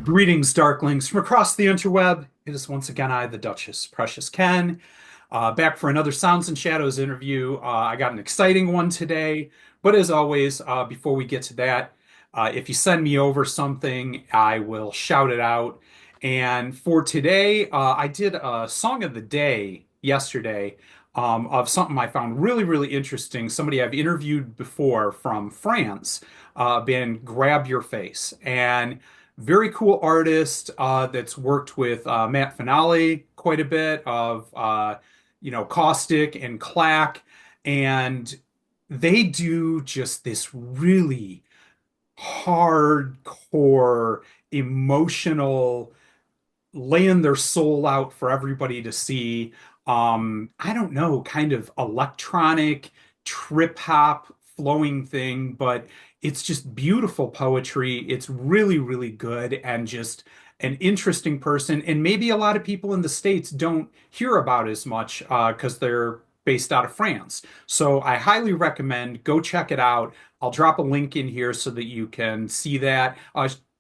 Greetings, Darklings, from across the interweb. It is once again I, the Duchess Precious Ken, back for another Sounds and Shadows interview. I got an exciting one today, but as always, before we get to that, if you send me over something, I will shout it out. And for today, I did a song of the day yesterday of something I found really, really interesting. Somebody I've interviewed before from France, band Grabyourface. And very cool artist that's worked with Matt Finale quite a bit of Caustic and Clack, and they do just this really hardcore, emotional, laying their soul out for everybody to see. I don't know, kind of electronic, trip hop flowing thing, but it's just beautiful poetry. It's really, really good and just an interesting person. And maybe a lot of people in the States don't hear about as much because they're based out of France. So I highly recommend go check it out. I'll drop a link in here so that you can see that.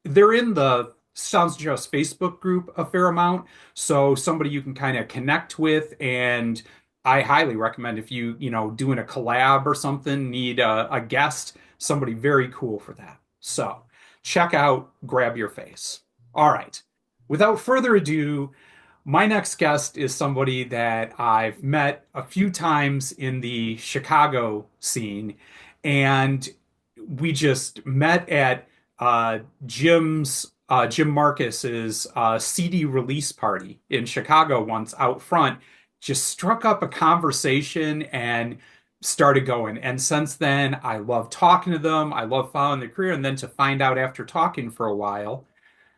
They're in the Sounds Just Facebook group a fair amount, so somebody you can kind of connect with. And I highly recommend if doing a collab or something, need a guest, somebody very cool for that. So check out Grab Your Face. All right. Without further ado, my next guest is somebody that I've met a few times in the Chicago scene, and we just met at Jim Marcus's CD release party in Chicago once out front. Just struck up a conversation and started going. And since then, I love talking to them. I love following their career. And then to find out after talking for a while,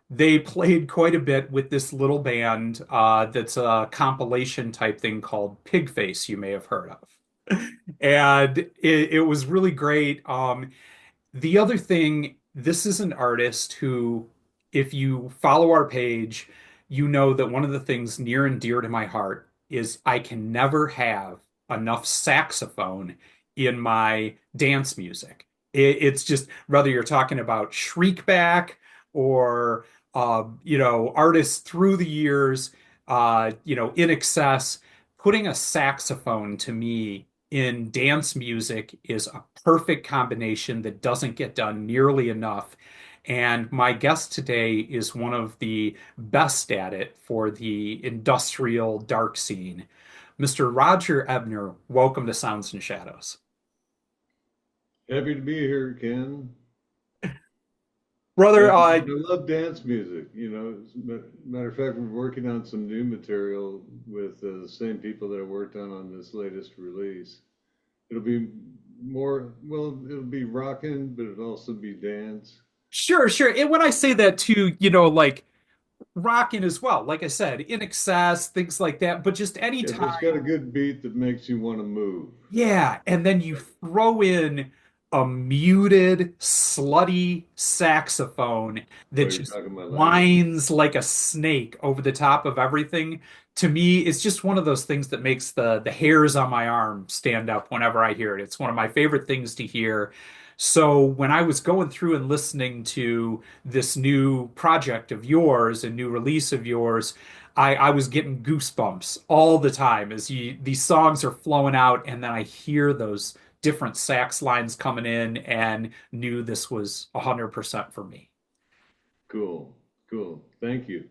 they played quite a bit with this little band that's a compilation type thing called Pigface, you may have heard of. And it was really great. The other thing, this is an artist who, if you follow our page, you know that one of the things near and dear to my heart is I can never have enough saxophone in my dance music. It's just, whether you're talking about Shriekback or artists through the years, In Excess, putting a saxophone to me in dance music is a perfect combination that doesn't get done nearly enough. And my guest today is one of the best at it for the industrial dark scene. Mr. Roger Ebner, welcome to Sounds and Shadows. Happy to be here, Ken. Brother, And I love dance music. As a matter of fact, we're working on some new material with the same people that I worked on this latest release. It'll be it'll be rocking, but it'll also be dance. sure, sure. And when I say that too, like rocking as well, like I said, In Excess, things like that, but just Yeah, but it's got a anytime. good beat that makes you want to move. Yeah, and then you throw in a muted, slutty saxophone that Oh, you're just talking my language. whines like a snake over the top of everything. To me, it's just one of those things that makes the hairs on my arm stand up whenever I hear it. It's one of my favorite things to hear. So when I was going through and listening to this new project of yours, a new release of yours, I was getting goosebumps all the time as these songs are flowing out, and then I hear those different sax lines coming in and knew this was 100% for me. Cool, cool. Thank you.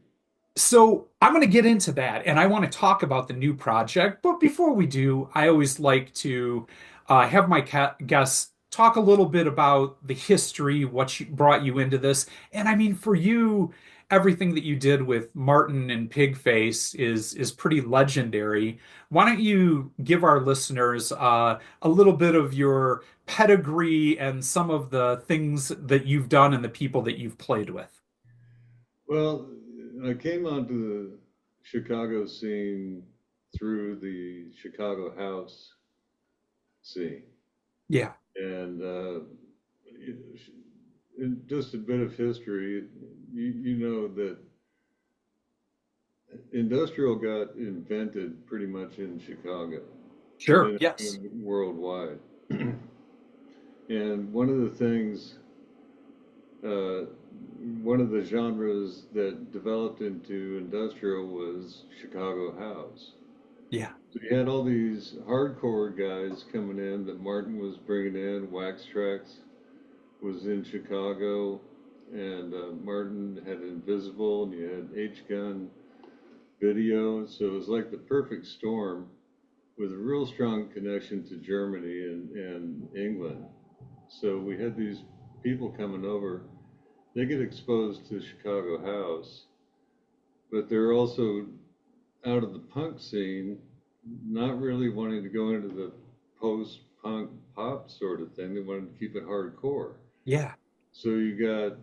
So I'm going to get into that and I want to talk about the new project. But before we do, I always like to have my guests talk a little bit about the history, brought you into this. And I mean, for you, everything that you did with Martin and Pigface is pretty legendary. Why don't you give our listeners a little bit of your pedigree and some of the things that you've done and the people that you've played with? Well, I came onto the Chicago scene through the Chicago house scene. Yeah. And just a bit of history, you know that industrial got invented pretty much in Chicago and Sure. then it Yes. went worldwide. And one of the things uh, one of the genres that developed into industrial was Chicago house. Yeah. So you had all these hardcore guys coming in that Martin was bringing in. Wax Trax was in Chicago, and Martin had Invisible, and you had H-Gun Video. So it was like the perfect storm with a real strong connection to Germany and England. So we had these people coming over. They get exposed to Chicago house, but they're also out of the punk scene, not really wanting to go into the post-punk pop sort of thing. They wanted to keep it hardcore. Yeah. So you got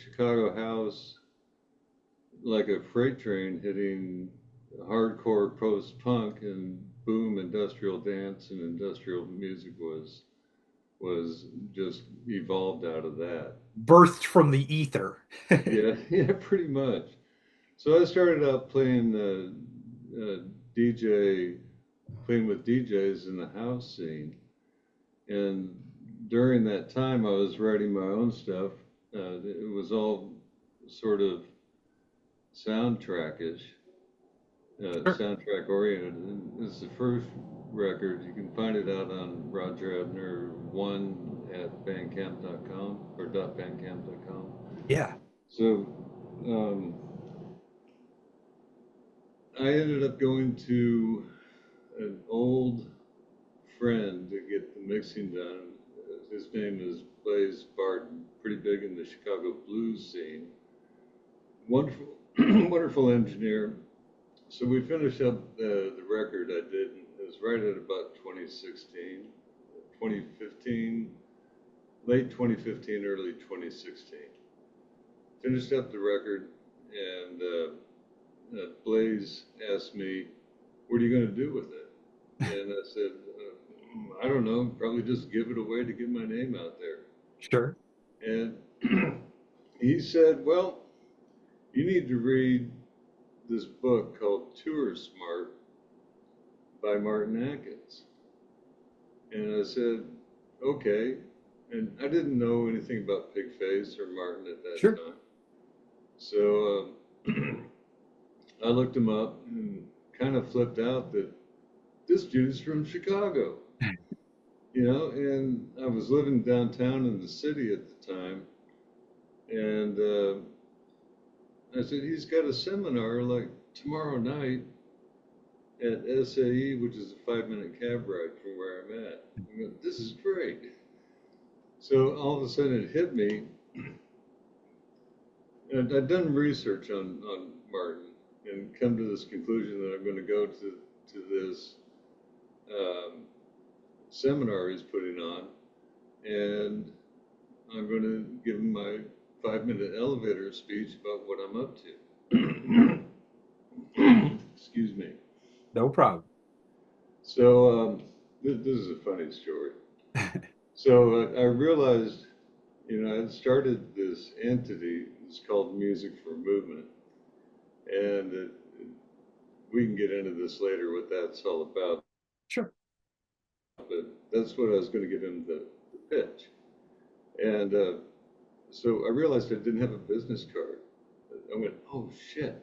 Chicago house like a freight train hitting hardcore post-punk, and boom, industrial dance and industrial music was just evolved out of that. Birthed from the ether. Yeah, yeah, pretty much. So I started out playing DJ, playing with DJs in the house scene, and during that time I was writing my own stuff. It was all sort of soundtrackish, Sure. soundtrack oriented. And it's the first record. You can find it out on Roger Ebner 1 at bandcamp.com or .bandcamp.com. Yeah. So um, I ended up going to an old friend to get the mixing done. His name is Blaze Barton, pretty big in the Chicago blues scene. Wonderful, wonderful engineer. So we finished up the record I did. It was right at about 2016, 2015, late 2015, early 2016. Finished up the record, and Blaze asked me, "What are you going to do with it?" And I said, "I don't know. Probably just give it away to get my name out there." Sure. And he said, "Well, you need to read this book called Tour Smart by Martin Atkins." And I said, "Okay." And I didn't know anything about Pigface or Martin at that Sure. time. So I looked him up and kind of flipped out that this dude's from Chicago, and I was living downtown in the city at the time. And I said, he's got a seminar like tomorrow night at SAE, which is a 5-minute cab ride from where I'm at. I go, this is great. So all of a sudden it hit me. And I'd done research on Martin and come to this conclusion that I'm going to go to this seminar he's putting on, and I'm going to give him my 5-minute elevator speech about what I'm up to. Excuse me. No problem. So this is a funny story. So I realized, I had started this entity. It's called Music for Movement, and we can get into this later, what that's all about. Sure. But that's what I was going to give him the pitch. And so I realized I didn't have a business card. I went, oh shit,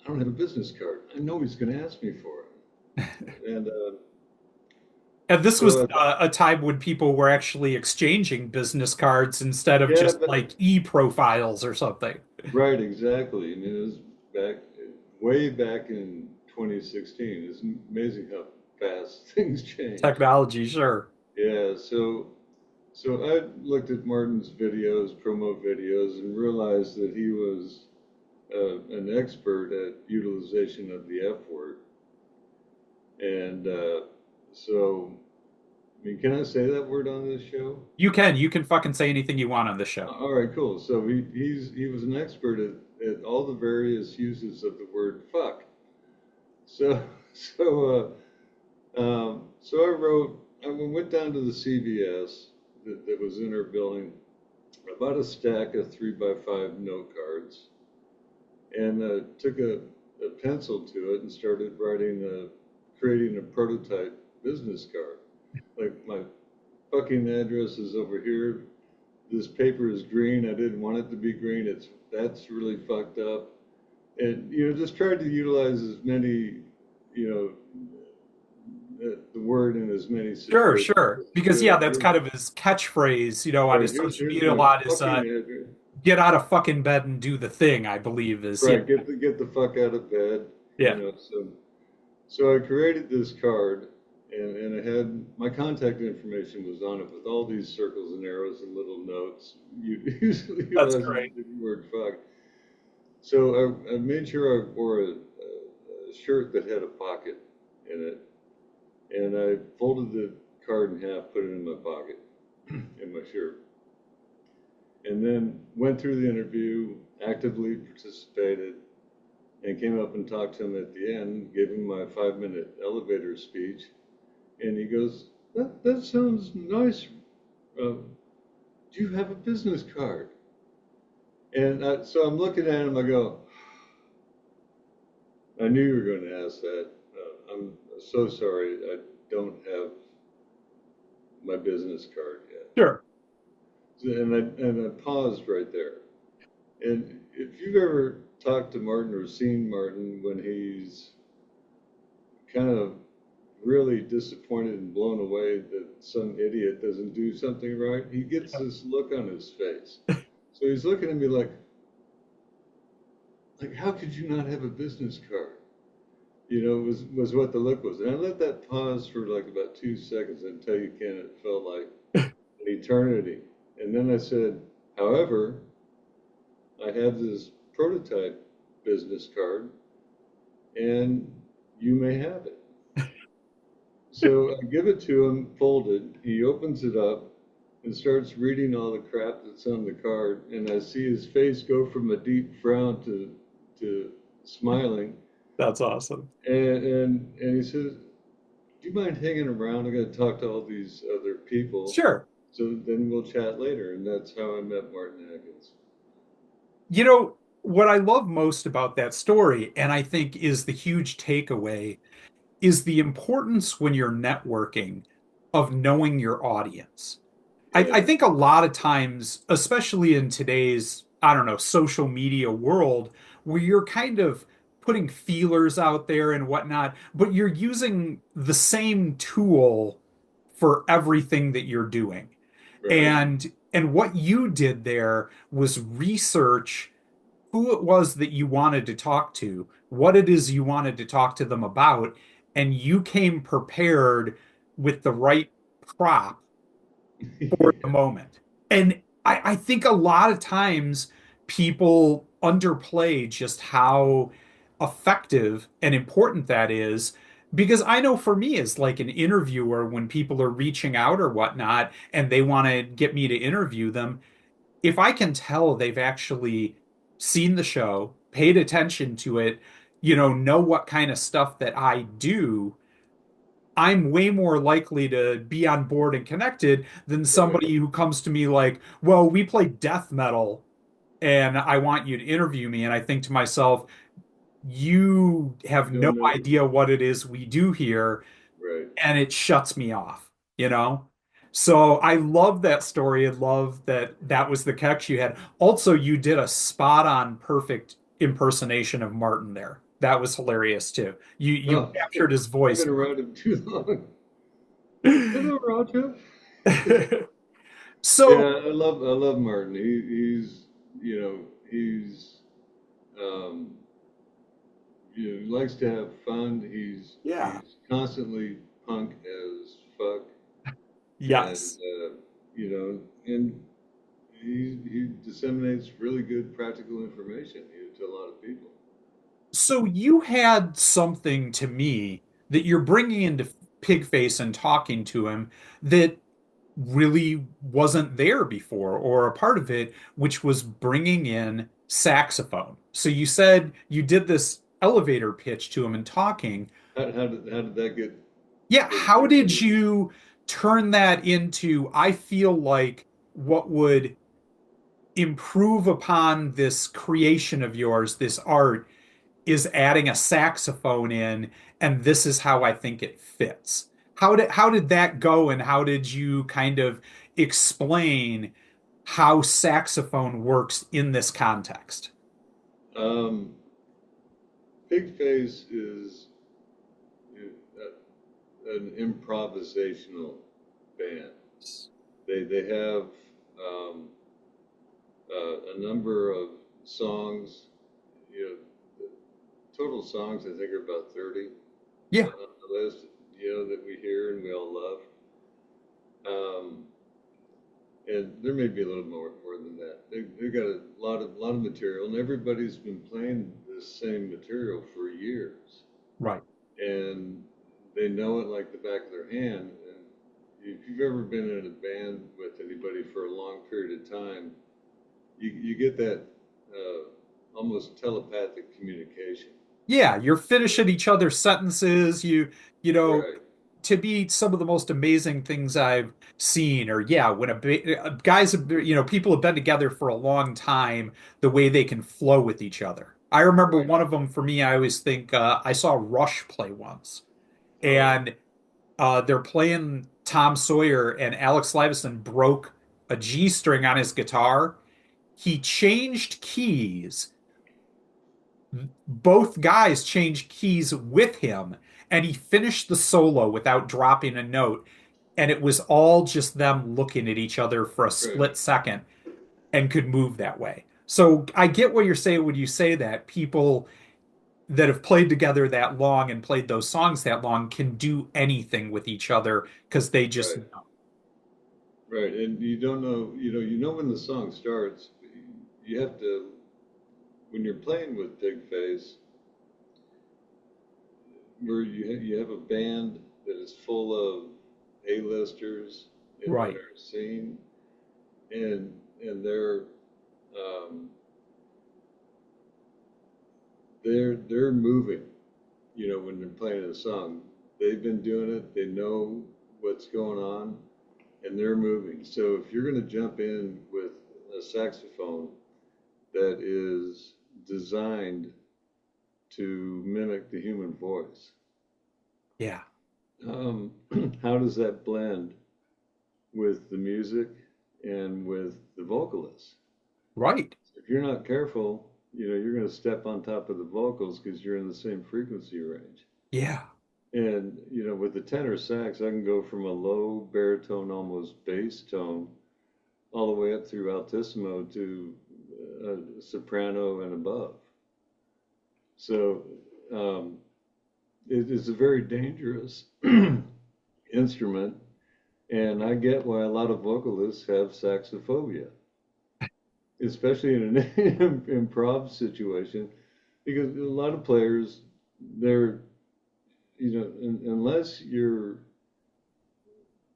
I don't have a business card. I know he's going to ask me for it. And And this was so, a time when people were actually exchanging business cards instead of yeah, just but like e-profiles or something. right, exactly. I mean, it was way back in 2016. It's amazing how fast things change. Technology, sure. Yeah, so I looked at Martin's videos, promo videos, and realized that he was an expert at utilization of the F word. And so, I mean, can I say that word on this show? You can fucking say anything you want on this show. All right, cool. So he was an expert at all the various uses of the word fuck. So I went down to the CVS that was in our building, about a stack of 3x5 note cards, and took a pencil to it and started creating a prototype business card. Like, my fucking address is over here. this paper is green. I didn't want it to be green. That's really fucked up. And just tried to utilize as many, the word in as many Sure, situations. sure. Because yeah, that's kind of his catchphase, on Right, his social here's media a my lot is fucking head. get out of fucking bed and do the thing, I believe is yeah. Right, get the fuck out of bed. Yeah. So I created this card, and it had my contact information was on it with all these circles and arrows and little notes. You usually That's utilize great. the word fuck. So I made sure I wore a shirt that had a pocket in it, and I folded the card in half, put it in my pocket, in my shirt, and then went through the interview, actively participated, and came up and talked to him at the end, gave him my 5-minute elevator speech, and he goes, that sounds nice. Do you have a business card? And so I'm looking at him, I go, I knew you were going to ask that. I'm so sorry, I don't have my business card yet. Sure. And I paused right there. And if you've ever talked to Martin or seen Martin when he's kind of really disappointed and blown away that some idiot doesn't do something right, he gets this look on his face. So he's looking at me like, how could you not have a business card? Was what the look was. And I let that pause for like about 2 seconds and tell you, Ken, it felt like an eternity. And then I said, however, I have this prototype business card and you may have it. So I give it to him, folded. He opens it up and starts reading all the crap that's on the card. And I see his face go from a deep frown to smiling. That's awesome. And he says, do you mind hanging around? I got to talk to all these other people. Sure. So then we'll chat later. And that's how I met Martin Atkins. What I love most about that story, and I think is the huge takeaway, is the importance when you're networking of knowing your audience. I think a lot of times, especially in today's, I don't know, social media world, where you're kind of putting feelers out there and whatnot, but you're using the same tool for everything that you're doing. Right. And what you did there was research who it was that you wanted to talk to, what it is you wanted to talk to them about, and you came prepared with the right prop for the moment. And I think a lot of times people underplay just how effective and important that is. Because I know for me, as like an interviewer, when people are reaching out or whatnot, and they want to get me to interview them, if I can tell they've actually seen the show, paid attention to it, know what kind of stuff that I do, I'm way more likely to be on board and connected than somebody who comes to me like, well, we play death metal and I want you to interview me. And I think to myself, you have no idea what it is we do here. Right. And it shuts me off. So I love that story. I love that that was the catch you had. Also, you did a spot on perfect impersonation of Martin there. That was hilarious too. You captured his voice. I've been around him too long. Hello, Roger. So yeah, I love Martin. He's likes to have fun. He's constantly punk as fuck. Yes. And he disseminates really good practical information to a lot of people. So you had something to me that you're bringing into Pigface and talking to him that really wasn't there before, or a part of it, which was bringing in saxophone. So you said you did this elevator pitch to him and talking. How did that get? Yeah, how did you turn that into, I feel like what would improve upon this creation of yours, this art, is adding a saxophone in, and this is how I think it fits. How did that go, and how did you kind of explain how saxophone works in this context. Um, Pigface is an improvisational band. They have um, a number of songs. You know, the total songs I think are about 30 Yeah, on the list. You know that we hear and we all love. Um, and there may be a little more than that. They've got a lot of material, and everybody's been playing this same material for years, right. and they know it like the back of their hand. And if you've ever been in a band with anybody for a long period of time, you get that almost telepathic communication. Yeah, you're finishing each other's sentences. You know, Right, to be some of the most amazing things I've seen, or yeah, when guys, people have been together for a long time, the way they can flow with each other. I remember right. one of them for me, I always think I saw Rush play once, Oh, and they're playing Tom Sawyer, and Alex Lifeson broke a G string on his guitar. He changed keys, both guys changed keys with him, and he finished the solo without dropping a note. And it was all just them looking at each other for a right. split second and could move that way. So I get what you're saying when you say that people that have played together that long and played those songs that long can do anything with each other because they just Right. know. Right, and you don't know, you know when the song starts. You have to, when you're playing with Big Face, where you have a band that is full of A-listers in Right. our scene, and um, they're moving. You know, when they're playing a song, they've been doing it. They know what's going on, and they're moving. So if you're going to jump in with a saxophone that is designed to mimic the human voice. Yeah. Um, how does that blend with the music and with the vocalists? Right. If you're not careful, you're going to step on top of the vocals because you're in the same frequency range. Yeah. And, with the tenor sax, I can go from a low baritone, almost bass tone, all the way up through altissimo to soprano and above. So um, it is a very dangerous instrument, and I get why a lot of vocalists have saxophobia, especially in an improv situation, because a lot of players, they're, unless you're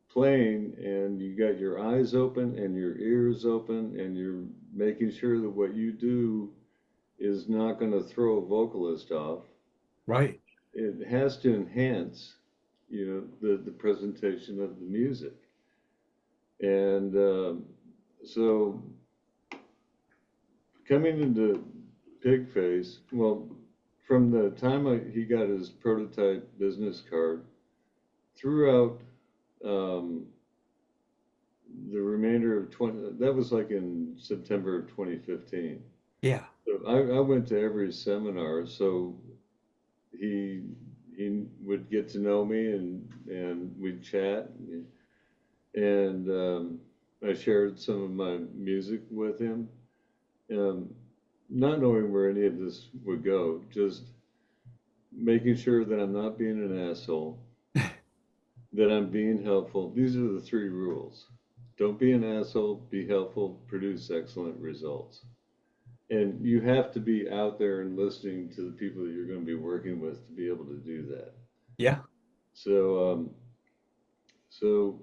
playing and you got your eyes open and your ears open and you're making sure that what you do is not going to throw a vocalist off, Right. it has to enhance, the presentation of the music. And so coming into Pigface, well, from the time he got his prototype business card throughout um, the remainder of 20, that was like in September of 2015. Yeah. So I went to every seminar, so he he would get to know me, and we'd chat, and I shared some of my music with him, um, not knowing where any of this would go, just making sure that I'm not being an asshole, that I'm being helpful. These are the three rules. Don't be an asshole, be helpful, produce excellent results. And you have to be out there and listening to the people that you're going to be working with to be able to do that. Yeah. So, so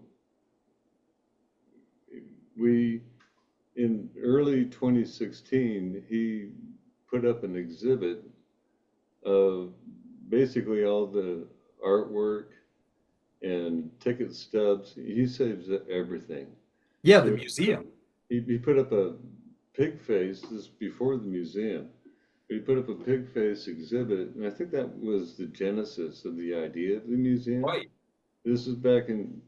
we, in early 2016, he put up an exhibit of basically all the artwork and ticket stubs. He saves everything. Yeah, the So museum. he put up a pig face. This is before the museum. He put up a pig face exhibit, and I think that was the genesis of the idea of the museum. Right. This is back in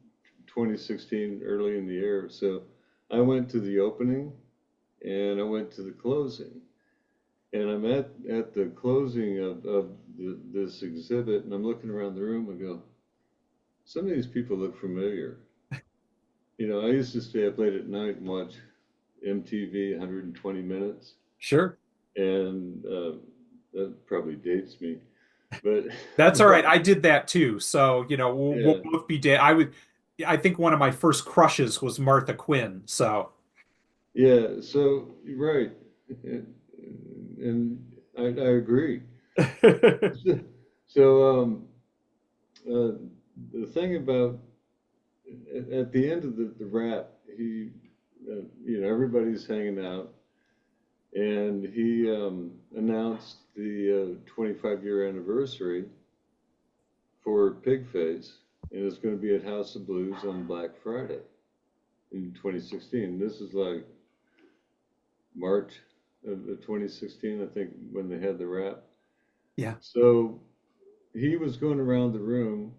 2016, early in the year. So I went to the opening and I went to the closing. And I'm at the closing of this exhibit, and I'm looking around the room and go, some of these people look familiar. You know, I used to stay up late at night and watch MTV 120 Minutes, Sure. and that probably dates me, but That's all right. I did that too. So, we'll yeah, both be dead. I think one of my first crushes was Martha Quinn. So, yeah. So right, and I agree. So uh, the thing about at the end of the rap, he, everybody's hanging out, and he announced the 25-year anniversary for Pigface, and it's going to be at House of Blues on Black Friday in 2016. This is like March of 2016, I think, when they had the rap. yeah. So he was going around the room.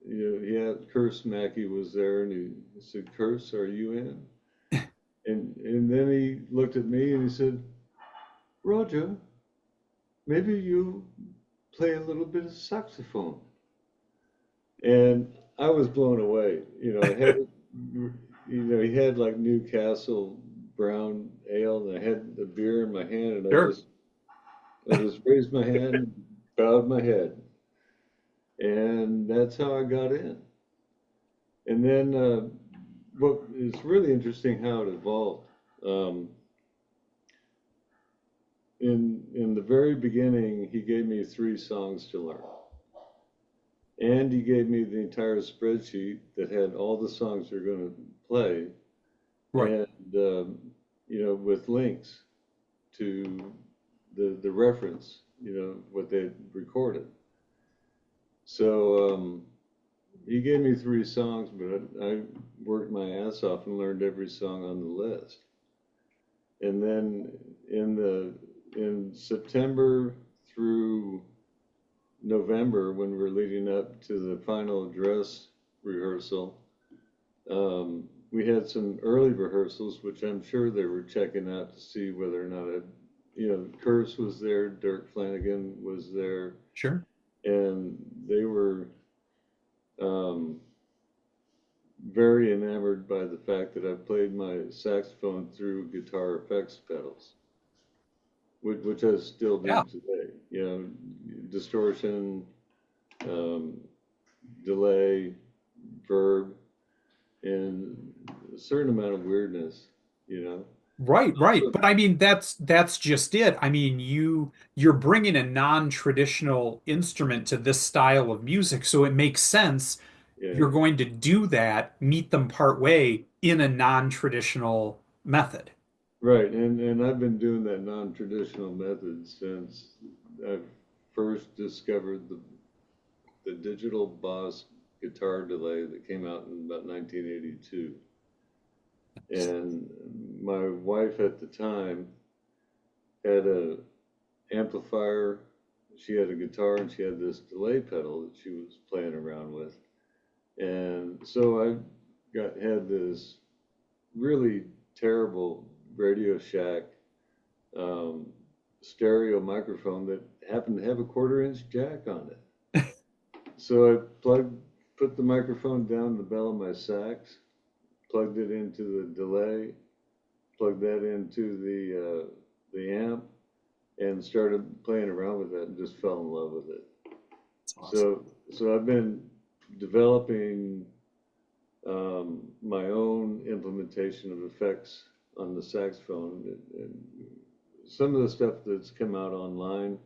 He had Mackey was there, and he said, "Curse, are you in?" And then he looked at me and he said, "Roger, maybe you play a little bit of saxophone." And I was blown away. He had like Newcastle brown ale, and I had the beer in my hand, and Sure. I just raised my hand, bowed my head, and that's how I got in. And then what is really interesting how it evolved. Um, in the very beginning, he gave me 3 songs to learn. And he gave me the entire spreadsheet that had all the songs we're going to play, Right. and with links to the reference, what they recorded. So he gave me 3 songs, but I worked my ass off and learned every song on the list. And then in September through November, when we're leading up to the final dress rehearsal, we had some early rehearsals, which I'm sure they were checking out to see whether or not Curse was there, Dirk Flanagan was there, Sure. and they were um, very enamored by the fact that I played my saxophone through guitar effects pedals, which I still do Yeah. today. Distortion, um, delay, verb, and a certain amount of weirdness, you know. Right, right. Also, But I mean, that's just it. I mean, you're bringing a non-traditional instrument to this style of music, so it makes sense yeah, you're going to do that, meet them part way in a non-traditional method. right. And I've been doing that non-traditional method since I first discovered the digital Boss guitar delay that came out in about 1982. And my wife at the time had a amplifier, she had a guitar, and she had this delay pedal that she was playing around with. And so I had this really terrible Radio Shack um, stereo microphone that happened to have a 1/4 inch jack on it. So I put the microphone down the bell of my sax, plugged it into the delay, plugged that into the amp, and started playing around with that and just fell in love with it. That's awesome. So I've been developing my own implementation of effects on the saxophone. And some of the stuff that's come out online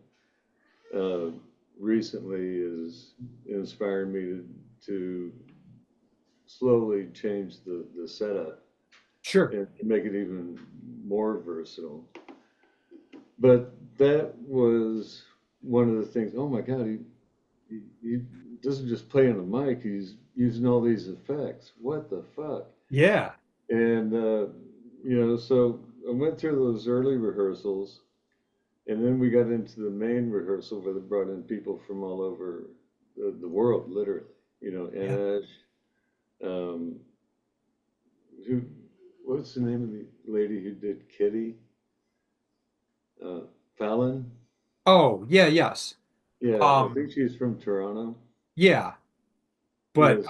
uh, recently is inspiring me to slowly change the setup Sure. and make it even more versatile. But that was one of the things. Oh my God, he doesn't just play on the mic; he's using all these effects. What the fuck? Yeah. And so I went through those early rehearsals, and then we got into the main rehearsal where they brought in people from all over the world, literally. Yeah. Ash, um, who what's the name of the lady who did Kitty? Uh, Fallon? Oh, yeah, yes. Yeah, I Um, think she's from Toronto. yeah, but Yes.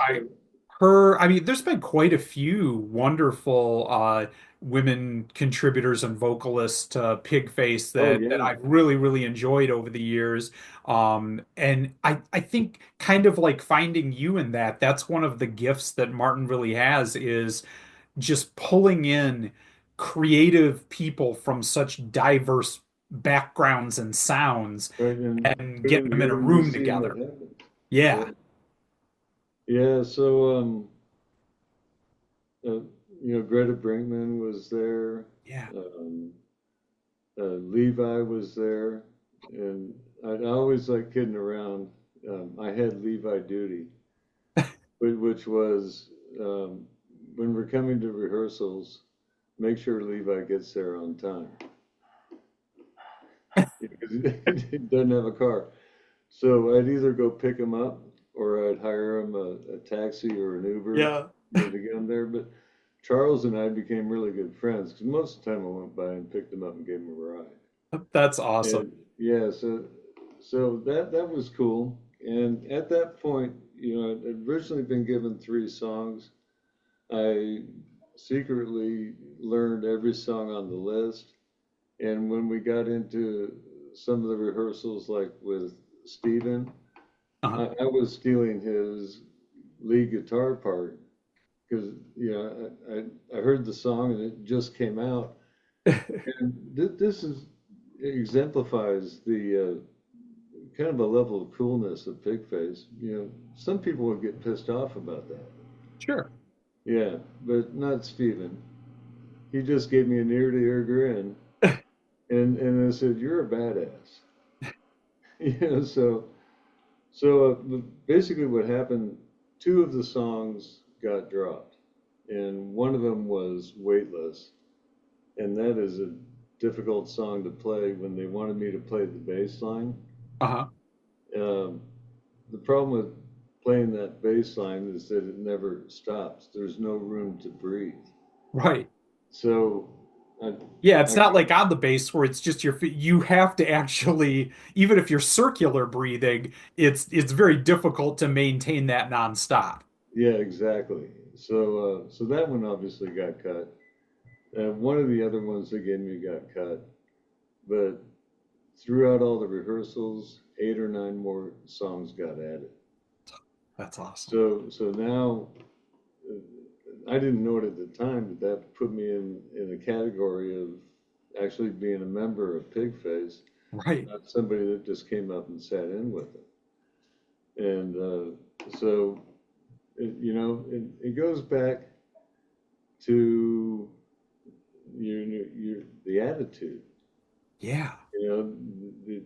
I mean, there's been quite a few wonderful women contributors and vocalists to Pigface Oh that yeah. I've really, really enjoyed over the years. And I think kind of like finding you in that, that's one of the gifts that Martin really has is just pulling in creative people from such diverse backgrounds and sounds Right, and and put getting them them in a together and room just seeing what together. happens. Yeah. Yeah. Yeah. So uh, Greta Brinkman was there. Yeah. Um, Levi was there, and I always like kidding around. I had Levi duty, which was um, when we're coming to rehearsals, make sure Levi gets there on time because he doesn't have a car. So I'd either go pick him up or I'd hire him a taxi or an Uber, Yeah. to get him there. But Charles and I became really good friends because most of the time I went by and picked him up and gave him a ride. That's awesome. And yeah, so that was cool. And at that point, I'd originally been given three songs. I secretly learned every song on the list. And when we got into some of the rehearsals, like with Steven, Uh-huh. I was stealing his lead guitar part because I heard the song and it just came out. And this is exemplifies the kind of a level of coolness of Pigface. Some people would get pissed off about that. Sure. Yeah, but not Steven. He just gave me an ear to ear grin and I said, "You're a badass." So basically what happened, two of the songs got dropped, and one of them was Weightless, and that is a difficult song to play when they wanted me to play the bass line. Uh-huh. Um, the problem with playing that bass line is that it never stops. There's no room to breathe. Right. So I, Yeah, it's I not like on the bass where it's just your feet. You have to actually, even if you're circular breathing, it's very difficult to maintain that nonstop. yeah, exactly. So that one obviously got cut. One of the other ones they gave me got cut, but throughout all the rehearsals, eight or nine more songs got added. That's awesome. So now I didn't know it at the time, but that put me in a category of actually being a member of Pigface, Right. not somebody that just came up and sat in with it. And so it goes back to the attitude. Yeah. You know, the,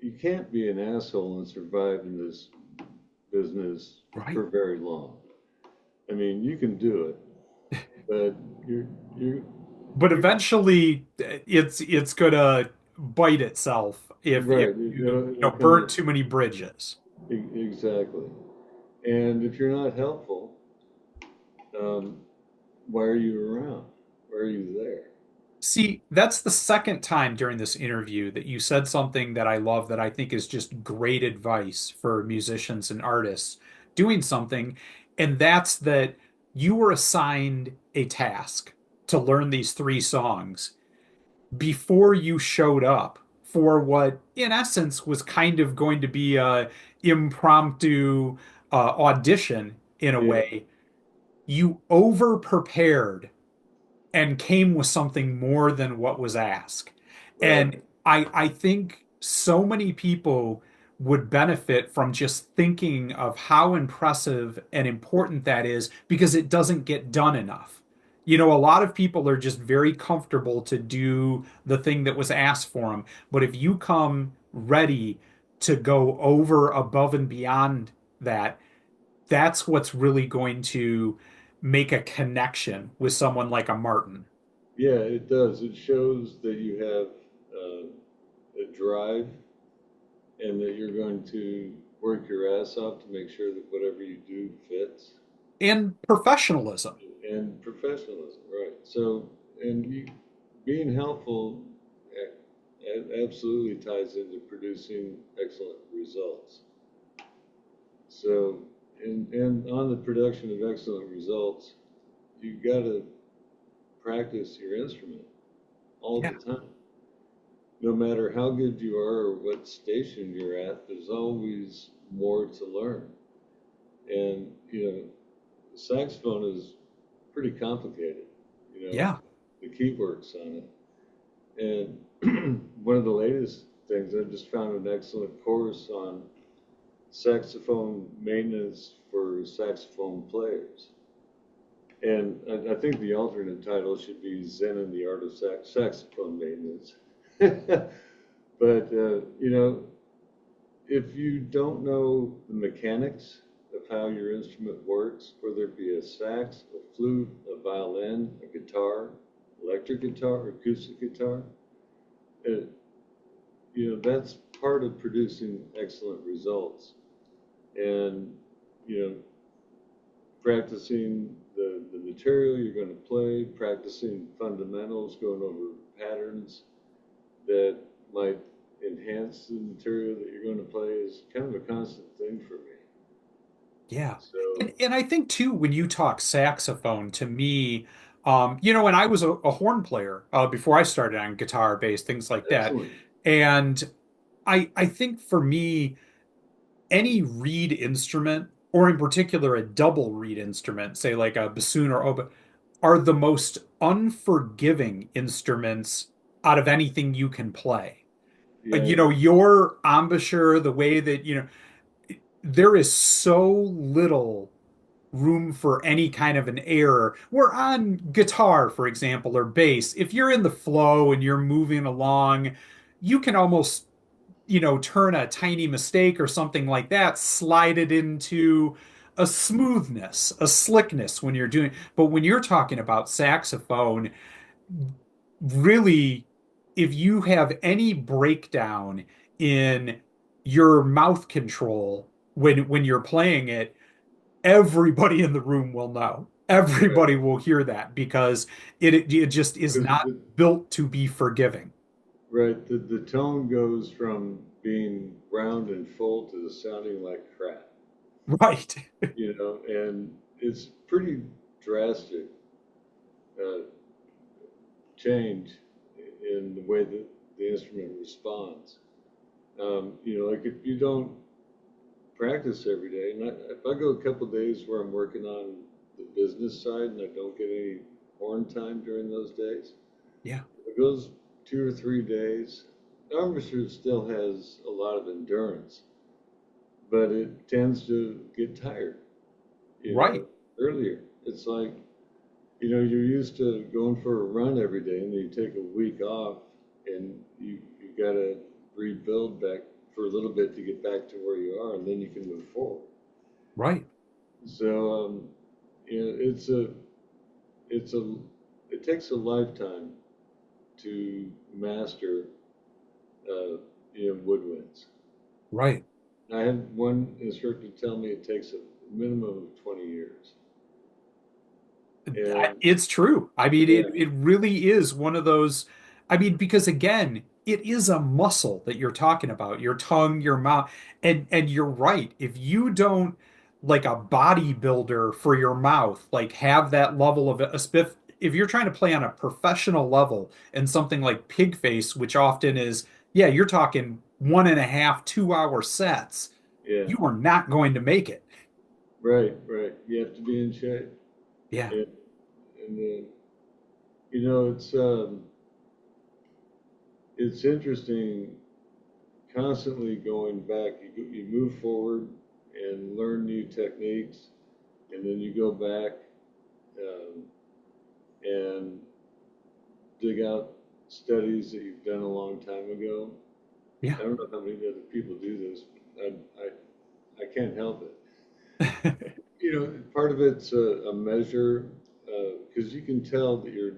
you can't be an asshole and survive in this business Right. for very long. I mean, you can do it, but you're But you're eventually it's gonna bite itself if right. you It'll come burn up too many bridges. exactly. And if you're not helpful, um, why are you around? Why are you there? See, that's the second time during this interview that you said something that I love that I think is just great advice for musicians and artists doing something, and that's that you were assigned a task to learn these three songs before you showed up for what, in essence, was kind of going to be a impromptu audition in a Yeah, way. You over prepared and came with something more than what was asked. right. And I think so many people would benefit from just thinking of how impressive and important that is because it doesn't get done enough. You know, a lot of people are just very comfortable to do the thing that was asked for them. But if you come ready to go over, above, and beyond that, that's what's really going to make a connection with someone like a Martin. Yeah, it does. It shows that you have a drive and that you're going to work your ass off to make sure that whatever you do fits. And professionalism. and professionalism, right? So, and you, being helpful absolutely ties into producing excellent results. So, and on the production of excellent results, you've got to practice your instrument all Yeah. the time. No matter how good you are or what station you're at, there's always more to learn. And, the saxophone is pretty complicated, Yeah. the keyworks on it. And one of the latest things, I just found an excellent course on saxophone maintenance for saxophone players. And I think the alternate title should be Zen and the Art of Saxophone Maintenance. But, if you don't know the mechanics of how your instrument works, whether it be a sax, a flute, a violin, a guitar, electric guitar, acoustic guitar, it, that's part of producing excellent results. And, practicing the material you're going to play, practicing fundamentals, going over patterns that might enhance the material that you're going to play is kind of a constant thing for me. Yeah. So, And I think too, when you talk saxophone, to me, when I was a horn player before I started on guitar, bass, things like that. excellent. And I think for me, any reed instrument, or in particular a double reed instrument, say like a bassoon or oboe, are the most unforgiving instruments out of anything you can play. Yeah, Your embouchure, the way that, there is so little room for any kind of an error. Where on guitar, for example, or bass, if you're in the flow and you're moving along, you can almost, turn a tiny mistake or something like that, slide it into a smoothness, a slickness when you're doing. But when you're talking about saxophone, really, if you have any breakdown in your mouth control when you're playing it, everybody in the room will know. right. Everybody will hear that because it just is Because not built to be forgiving. right, the tone goes from being round and full to sounding like crap, Right. and it's pretty drastic uh, change in the way that the instrument responds. Like if you don't practice every day, and if I go a couple days where I'm working on the business side and I don't get any horn time during those days, Yeah. if it goes 2 or 3 days, the embouchure still has a lot of endurance, but it tends to get tired, you know, Right. earlier. It's like, you're used to going for a run every day and then you take a week off and you got to rebuild back for a little bit to get back to where you are and then you can move forward. Right. So, it's it's a, it takes a lifetime to master, woodwinds. Right. I had one instructor tell me it takes a minimum of 20 years. And It's true. I mean, yeah, it really is one of those. I mean, because again, it is a muscle that you're talking about, your tongue, your mouth. And you're right. If you don't, like a bodybuilder for your mouth, like have that level of a spiff, if you're trying to play on a professional level and something like Pigface, which often is, yeah, you're talking 1.5, 2 hour sets, yeah, you are not going to make it. right, right. You have to be in shape. Yeah. And, and then, it's interesting constantly going back. You move forward and learn new techniques, and then you go back um, and dig out studies that you've done a long time ago. Yeah. I don't know how many other people do this, but I can't help it. Part of it's a measure because you can tell that you're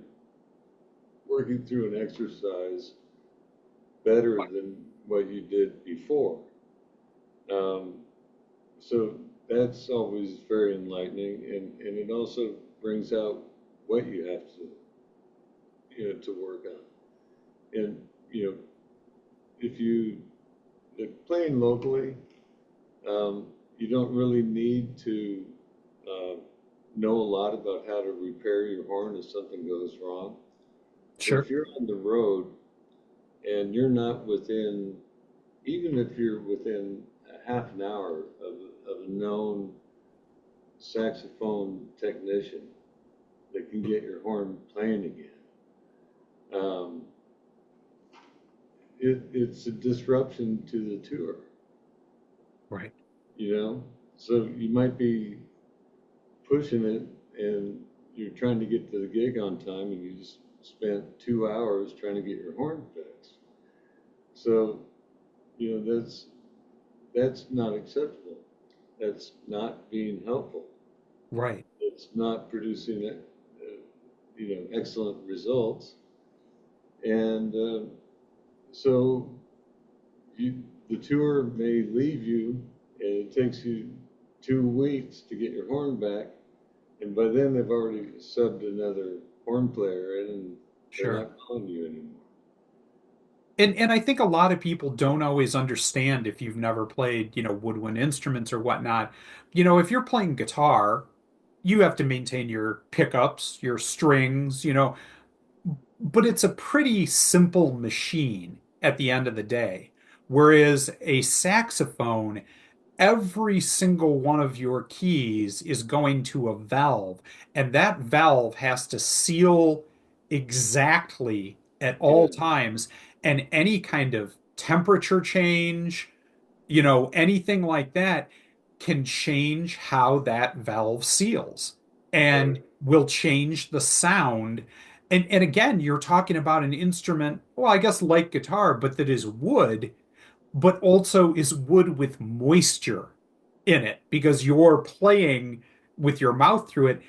working through an exercise better than what you did before. Um, so that's always very enlightening, and it also brings out what you have to, to work on. And, if if playing locally, you don't really need to uh, know a lot about how to repair your horn if something goes wrong. But Sure. if you're on the road and you're not within, even if you're within a half an hour of a known saxophone technician that can get your horn playing again, um, it's a disruption to the tour, Right. you know? So you might be pushing it and you're trying to get to the gig on time and you just spent 2 hours trying to get your horn fixed. So, that's not acceptable. That's not being helpful. Right. It's not producing, excellent results. And so the tour may leave you, and it takes you 2 weeks to get your horn back, and by then they've already subbed another horn player in, and they're Sure. not calling you anymore. And I think a lot of people don't always understand if you've never played, woodwind instruments or whatnot. If you're playing guitar, you have to maintain your pickups, your strings, but it's a pretty simple machine at the end of the day. Whereas a saxophone, every single one of your keys is going to a valve, and that valve has to seal exactly at all Yeah, times. And any kind of temperature change, anything like that can change how that valve seals right, and will change the sound. And again, you're talking about an instrument, well, I guess like guitar, but that is wood, but also is wood with moisture in it because you're playing with your mouth through it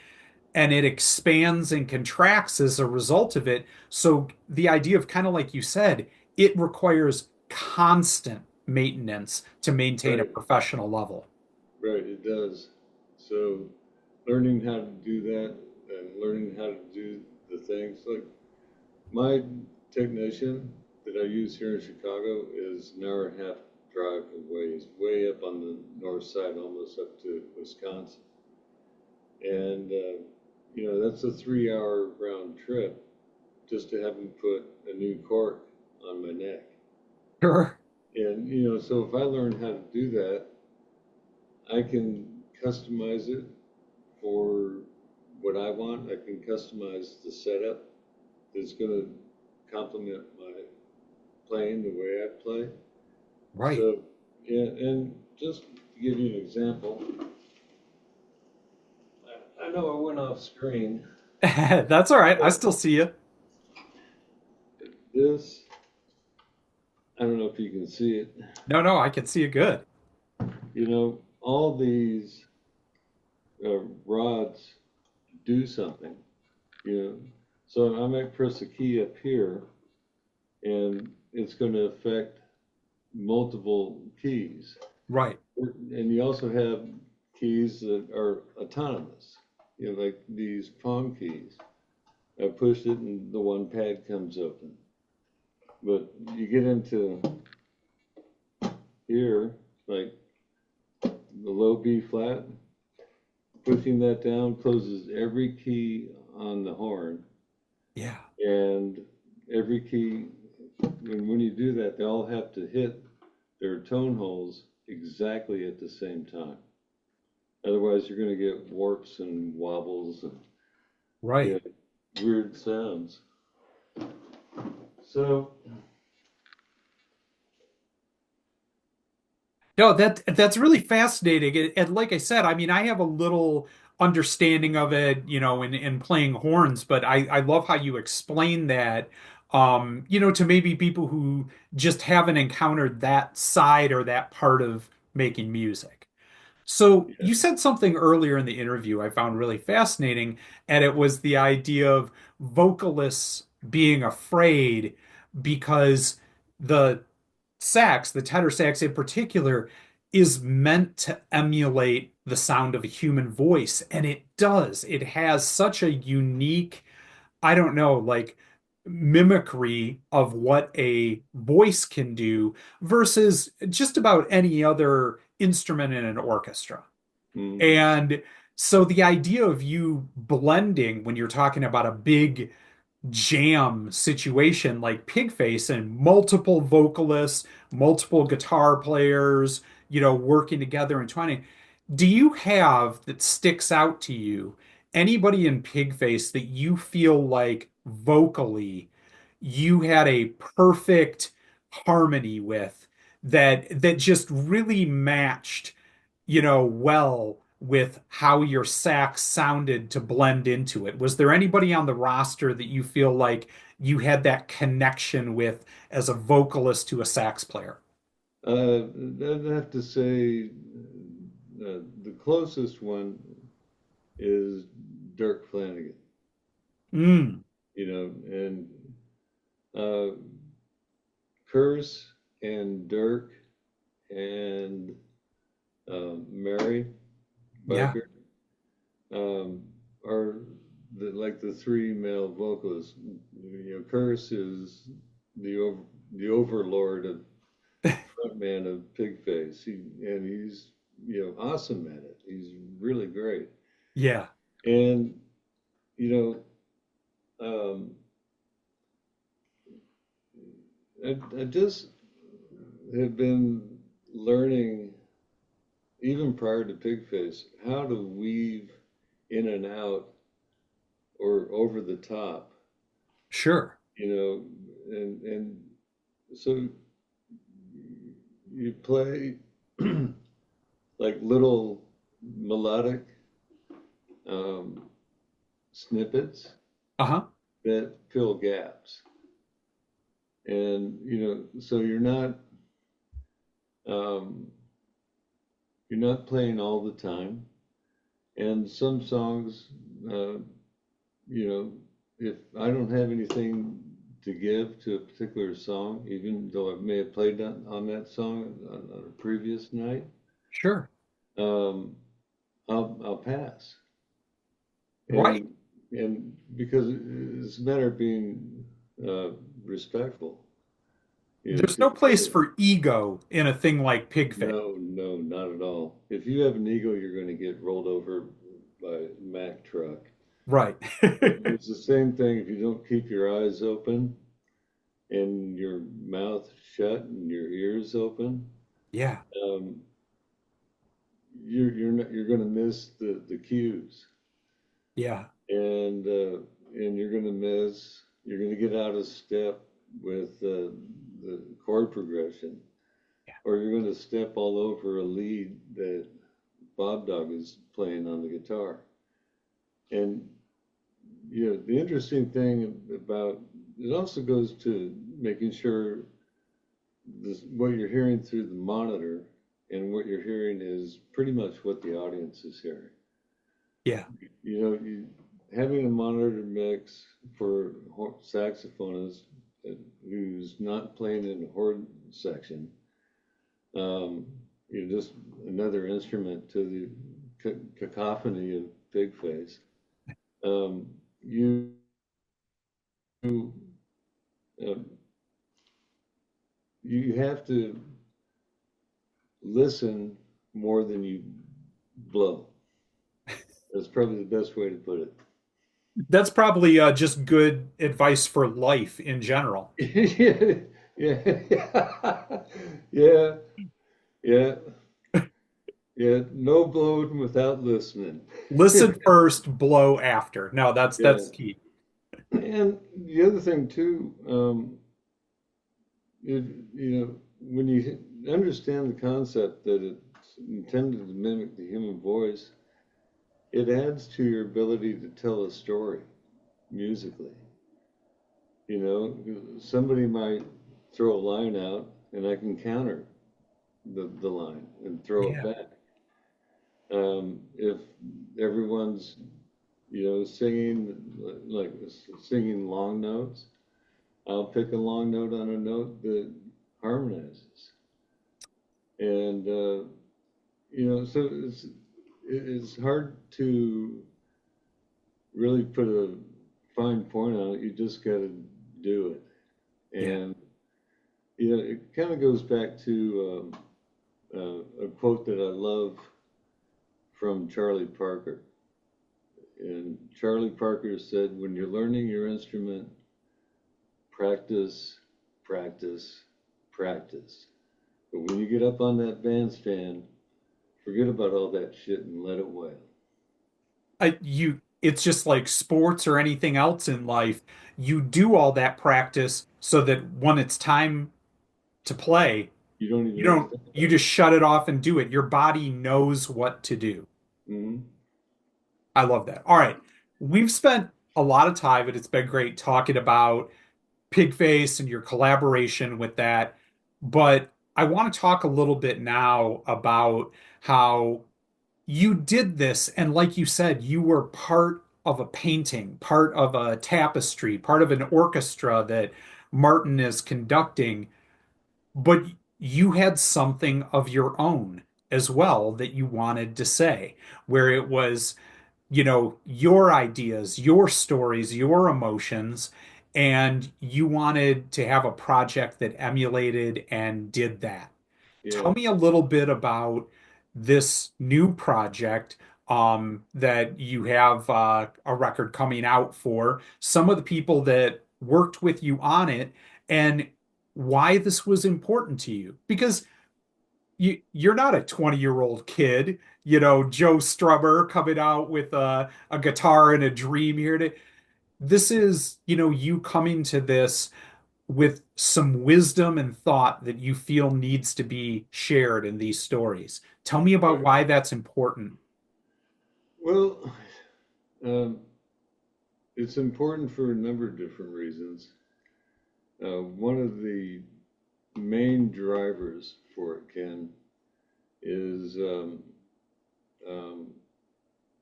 and it expands and contracts as a result of it. So the idea of kind of like you said, it requires constant maintenance to maintain a right, professional level. right, it does. So learning how to do that and learning how to do the things like my technician that I use here in Chicago is an hour and a half drive away. He's way up on the north side, almost up to Wisconsin. And, that's a 3 hour round trip just to have him put a new cork on my neck. Sure. And, so if I learn how to do that, I can customize it for what I want. I can customize the setup that's going to complement my playing the way I play. Right. So, yeah, and just to give you an example, I know I went off screen, That's all right. I but still see you. this, I don't know if you can see it, No, no, I can see you good. all these rods do something, you know. So I might press a key up here and it's going to affect multiple keys. Right. And you also have keys that are autonomous, like these palm keys. I pushed it and the one pad comes open. But you get into here, like the low B flat, pushing that down closes every key on the horn. Yeah. And every key, when you do that, they all have to hit their tone holes exactly at the same time. Otherwise, you're going to get warps and wobbles and Right. get weird sounds. So, No, that's really fascinating. And like I said, I mean, I have a little understanding of it, in playing horns, but I love how you explain that, to maybe people who just haven't encountered that side or that part of making music. So yeah, you said something earlier in the interview I found really fascinating, and it was the idea of vocalists being afraid because the sax, the tenor sax in particular, is meant to emulate the sound of a human voice. And it does. It has such a unique, I don't know, like mimicry of what a voice can do versus just about any other instrument in an orchestra. Mm. And so the idea of you blending when you're talking about a big jam situation like Pigface and multiple vocalists, multiple guitar players, working together and trying to, do you have that sticks out to you anybody in Pigface that you feel like vocally you had a perfect harmony with that just really matched well with how your sax sounded to blend into it? Was there anybody on the roster that you feel like you had that connection with as a vocalist to a sax player? I'd have to say the closest one is Dirk Flanagan, Mm, and uh, Curse and Dirk and Mary yeah, Biker are like the three male vocalists. Curse is the overlord of frontman of Pigface. He's awesome at it. He's really great. yeah, And you um, I just have been learning even prior to Pigface how to weave in and out or over the top, sure. and so you play like little melodic um, snippets Uh-huh. that fill gaps, and so um, you're not playing all the time, and some songs, uh, you know, if I don't have anything to give to a particular song, even though I may have played on that song on a previous night, Sure. um, I'll pass. Right. And because it's a matter of being respectful, There's to no each place other. for ego in a thing like Pigface. No, no, not at all. If you have an ego, you're going to get rolled over by a Mack truck. Right. It's the same thing if you don't keep your eyes open and your mouth shut and your ears open. Yeah. Um, you're going to miss the cues, Yeah. and you're going to get out of step with the chord progression, or you're going to step all over a lead that Bob Dog is playing on the guitar. And the interesting thing about it also goes to making sure what you're hearing through the monitor and what you're hearing is pretty much what the audience is hearing. Yeah. Having a monitor mix for saxophonist who's not playing in the horn section, just another instrument to the cacophony of Pigface. You um, you have to listen more than you blow. That's probably the best way to put it. That's probably just good advice for life in general. Yeah, yeah, yeah, yeah, yeah. No blowing without listening. Listen first, blow after. No, that's Yeah, that's key. and the other thing too, when you understand the concept that it's intended to mimic the human voice, it adds to your ability to tell a story musically. Somebody might throw a line out, and I can counter the line and throw it Yeah. back. If everyone's, singing like singing long notes, I'll pick a long note on a note that harmonizes. And so it's hard to really put a fine point on it. You just got to do it. Yeah. And, you know, it kind of goes back to a quote that I love from Charlie Parker. And Charlie Parker said, when you're learning your instrument, practice, practice, practice. But when you get up on that bandstand, forget about all that shit and let it wail. It's just like sports or anything else in life. You do all that practice so that when it's time to play, You don't you even have to don't, think you about just shut it off and do it. Your body knows what to do. it. Mm-hmm. I love that. All right. We've spent a lot of time, and it's been great talking about Pigface and your collaboration with that. But I want to talk a little bit now about how you did this. And like you said, you were part of a painting, part of a tapestry, part of an orchestra that Martin is conducting. But you had something of your own as well that you wanted to say, where it was, your ideas, your stories, your emotions, and you wanted to have a project that emulated and did that. Yeah. Tell me a little bit about this new project that you have a record coming out for, some of the people that worked with you on it, and why this was important to you. Because you're not a 20-year-old kid, Joe Strummer coming out with a guitar and a dream here to this is, you coming to this with some wisdom and thought that you feel needs to be shared in these stories. Tell me about Right. why that's important. Well, um, it's important for a number of different reasons. One of the main drivers for it, Ken, is um,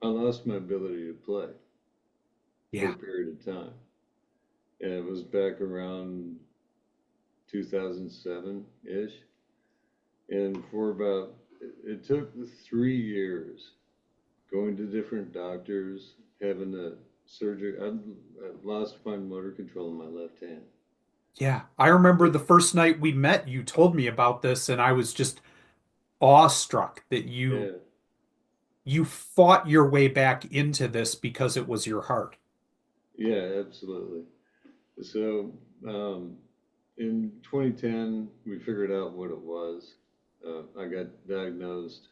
I lost my ability to play for a Yeah. period of time. And it was back around 2007-ish. And for about, it took 3 years going to different doctors, having a surgery. I lost fine motor control in my left hand. Yeah. I remember the first night we met, you told me about this, and I was just awestruck that you Yeah, you fought your way back into this because it was your heart. yeah, absolutely. So in 2010, we figured out what it was. I got diagnosed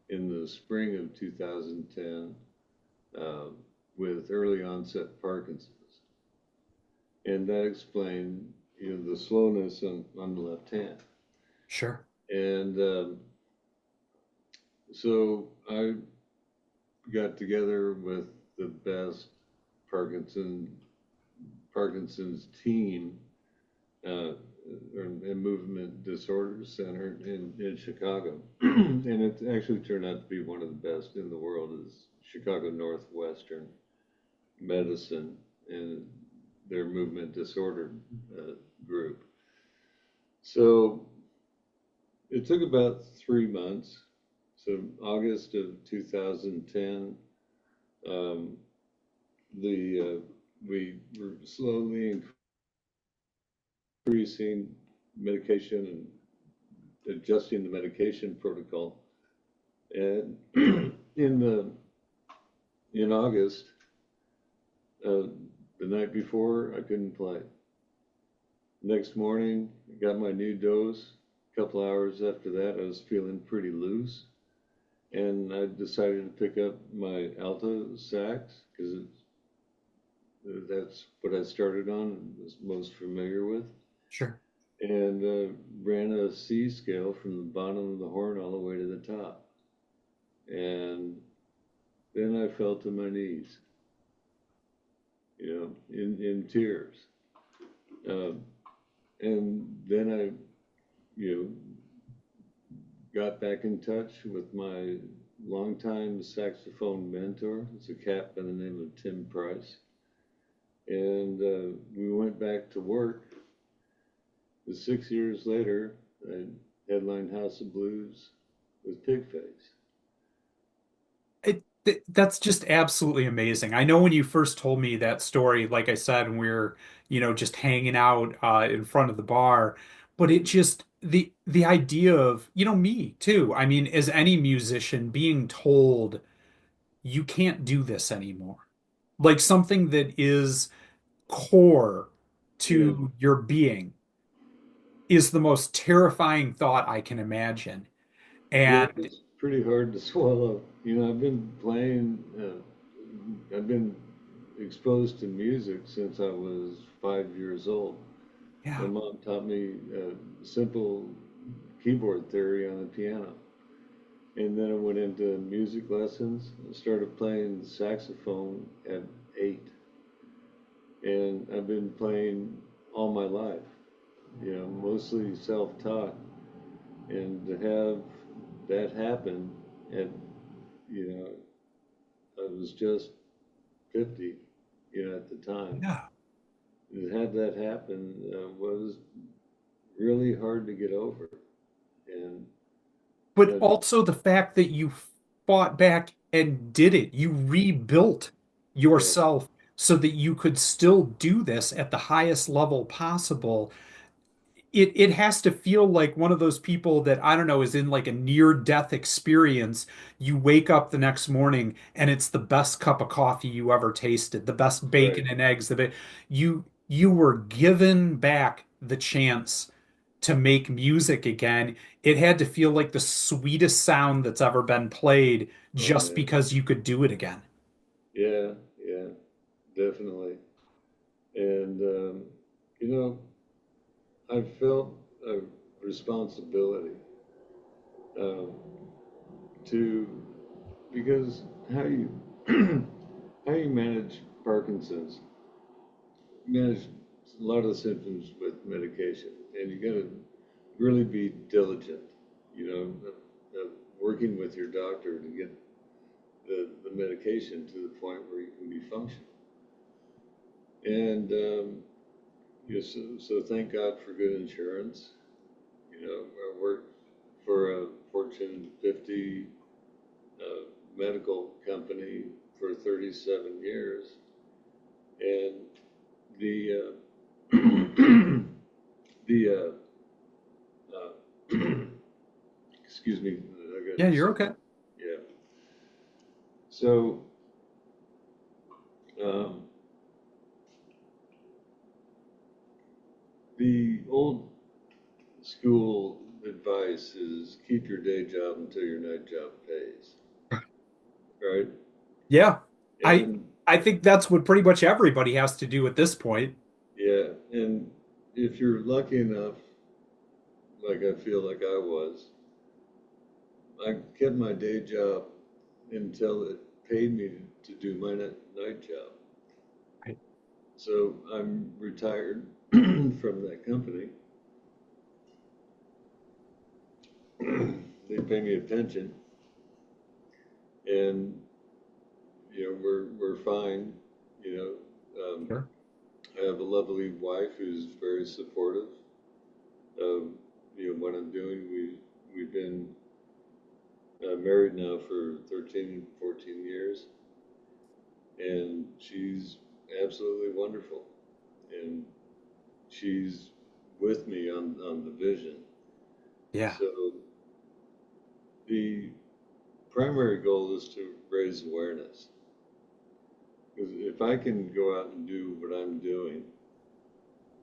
in the spring of 2010 uh, with early onset Parkinson's, and that explained, the slowness on the left hand. Sure. And so I got together with the best Parkinson Parkinson's team uh, and movement disorder center in Chicago, and it actually turned out to be one of the best in the world. Is Chicago Northwestern Medicine and their movement disorder uh, group. So it took about 3 months. So August of 2010, um, the we were slowly increasing medication and adjusting the medication protocol. And in the in August, uh, the night before, I couldn't play. Next morning, I got my new dose. A couple hours after that, I was feeling pretty loose, and I decided to pick up my alto sax because that's what I started on and was most familiar with, Sure. and ran a C scale from the bottom of the horn all the way to the top. And then I fell to my knees, in tears. Um, and then I, got back in touch with my longtime saxophone mentor. It's a cat by the name of Tim Price. And we went back to work. 6 years later, I headlined House of Blues with Pigface. That's just absolutely amazing. I know when you first told me that story, like I said, when we were, just hanging out in front of the bar, but it just the idea of, me too. I mean, as any musician being told you can't do this anymore. Like something that is core Yeah, to your being is the most terrifying thought I can imagine. yeah, And it's pretty hard to swallow. I've been playing, I've been exposed to music since I was 5 years old. My yeah, mom taught me simple keyboard theory on the piano. And then I went into music lessons. I started playing saxophone at 8. And I've been playing all my life, mostly self-taught. And to have that happen at, you know, I was just 50, at the time. yeah. To have that happen was really hard to get over. And But uh, also the fact that you fought back and did it. You rebuilt yeah, yourself so that you could still do this at the highest level possible. It has to feel like one of those people that I don't know is in like a near death experience. You wake up the next morning and it's the best cup of coffee you ever tasted, the best right. bacon and eggs. You were given back the chance to make music again. It had to feel like the sweetest sound that's ever been played Oh just man. because you could do it again. Yeah, yeah, definitely. And you know, I felt a responsibility um, to because how you how you manage Parkinson's, manage a lot of symptoms with medication, and you got to really be diligent. Working with your doctor to get the medication to the point where you can be functional. And so thank God for good insurance. I worked for a Fortune 50 medical company for 37 years, and the the excuse me, I Yeah, got you're something. okay. Yeah. So um, the old school advice is keep your day job until your night job pays, right? Yeah. I And I think that's what pretty much everybody has to do at this point. yeah, and if you're lucky enough, like I feel like I was, I kept my day job until it paid me to do my night job. Right. So I'm retired from that company. They pay me a pension, and we're fine. You Sure. I have a lovely wife who's very supportive of what I'm doing. We've been married now for 13, 14 years, and she's absolutely wonderful, and she's with me on the vision. Yeah. So the primary goal is to raise awareness. Because if I can go out and do what I'm doing,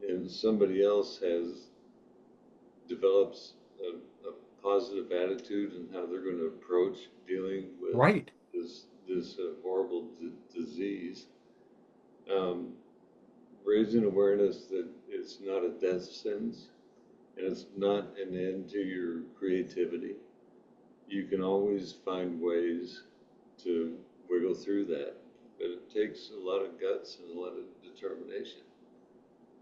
and somebody else develops a positive attitude and how they're going to approach dealing with Right. this horrible disease, um, raising awareness that it's not a death sentence and it's not an end to your creativity. You can always find ways to wiggle through that, but it takes a lot of guts and a lot of determination.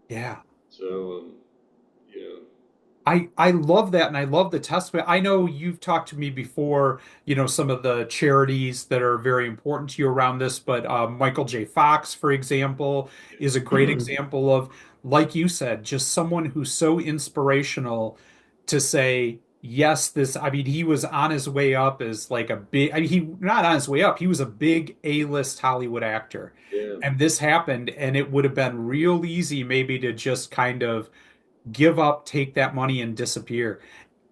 Yeah. So, you know, I love that and I love the testament. I know you've talked to me before, some of the charities that are very important to you around this, but Michael J. Fox, for example, is a great example of, like you said, just someone who's so inspirational to say, yes, this, I mean, he was on his way up as like a big, I mean, he not on his way up, he was a big A-list Hollywood actor. Yeah, And this happened, and it would have been real easy maybe to just kind of give up, take that money, and disappear.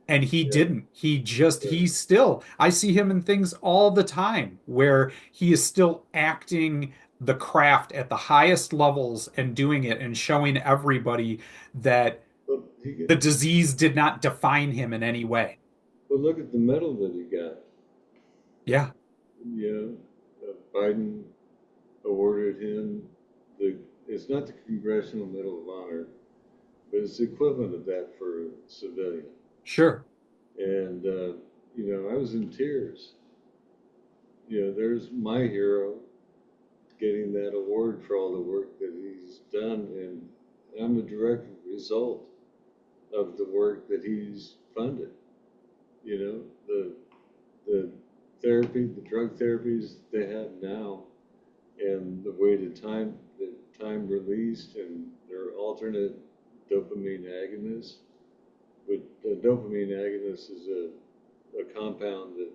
And he yeah, didn't. He just, yeah. he's still, I see him in things all the time where he is still acting the craft at the highest levels and doing it and showing everybody that But he get, the disease did not define him in any way. but look at the medal that he got. Yeah, You Biden awarded him the. It's not the Congressional Medal of Honor, but it's the equivalent of that for a civilian. sure. And I was in tears. There's my hero getting that award for all the work that he's done, and I'm a direct result of the work that he's funded. The therapy, the drug therapies they have now, and the time released, and their alternate dopamine agonists. But the dopamine agonist is a compound that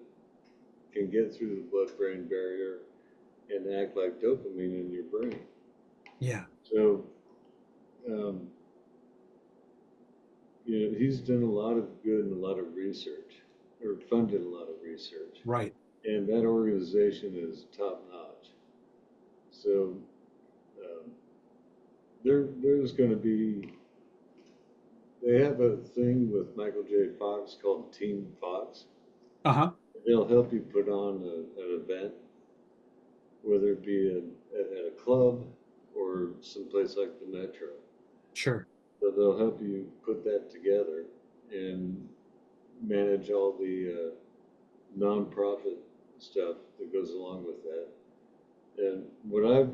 can get through the blood-brain barrier and act like dopamine in your brain. Yeah, So, um, he's done a lot of good and a lot of research, or funded a lot of research, right. and that organization is top-notch. So, um, there's going to be. They have a thing with Michael J. Fox called Team Fox. Uh-huh. They'll help you put on an event, whether it be at a club or someplace like the Metro. Sure. So they'll help you put that together and manage all the nonprofit stuff that goes along with that. And what I've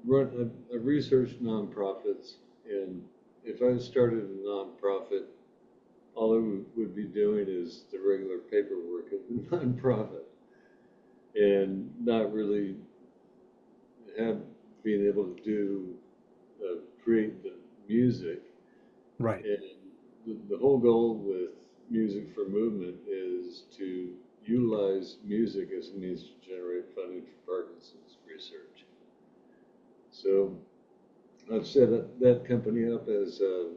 I've researched nonprofits, and if I started a nonprofit, all it would be doing is the regular paperwork of the nonprofit, and not really have being able to create the music. Right. And the whole goal with Music for Movement is to utilize music as a means to generate funding for Parkinson's research. So I've set that company up as a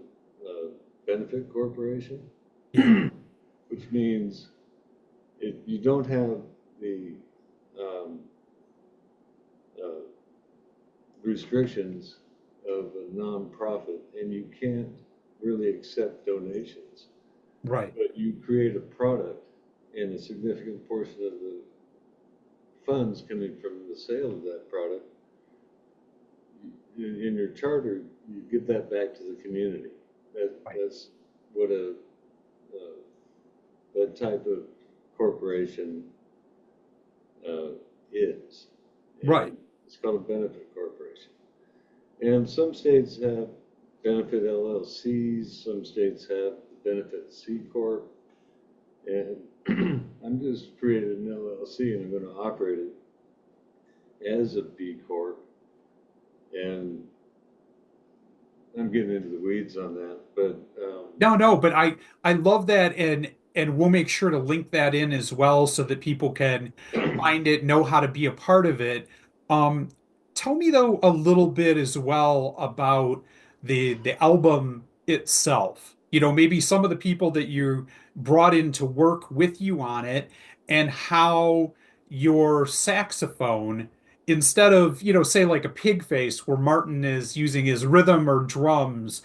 benefit corporation, Yeah. which means you don't have the um, uh, restrictions of a nonprofit, and you can't really accept donations. Right. But you create a product, and a significant portion of the funds coming from the sale of that product, in your charter, you give that back to the community. Right. That's what that type of corporation is. Right. And it's called a benefit corporation. And some states have benefit LLCs, some states have benefit C Corp. And I'm just creating an LLC, and I'm going to operate it as a B Corp. And I'm getting into the weeds on that, but No, no, but I love that, and we'll make sure to link that in as well so that people can find it, know how to be a part of it. Um, Tell me though a little bit as well about the album itself. You know, maybe some of the people that you brought in to work with you on it, and how your saxophone, instead of, say like a Pigface where Martin is using his rhythm or drums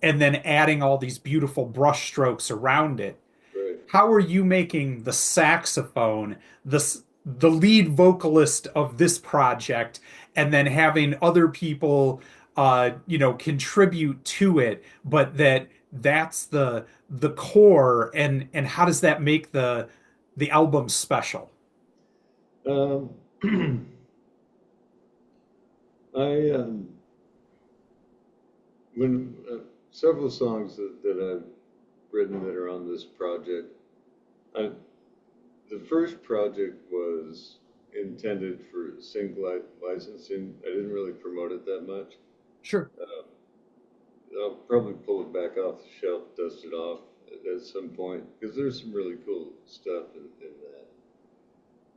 and then adding all these beautiful brush strokes around it. right. How are you making the saxophone the lead vocalist of this project, and then having other people contribute to it, but that's the core, and how does that make the album special? Um, I when several songs that I've written that are on this project. I, the first project was intended for single licensing. I didn't really promote it that much. Sure. I'll probably pull it back off the shelf, dust it off, at some point because there's some really cool stuff in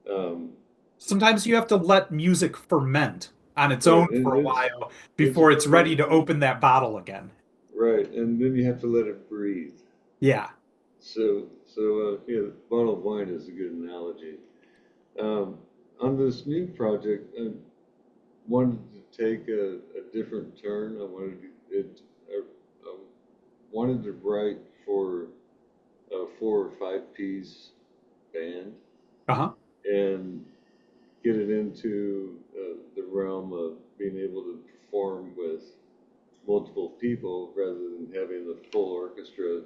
that. Sometimes you have to let music ferment on its Right, own and for a while it's before it's ready to fermenting, open that bottle again. right, and then you have to let it breathe. Yeah. So yeah, bottle of wine is a good analogy. Um, on this new project, I wanted to take a different turn. I wanted to write for a 4 or 5 piece band Uh-huh. and get it into the realm of being able to perform with multiple people rather than having the full orchestra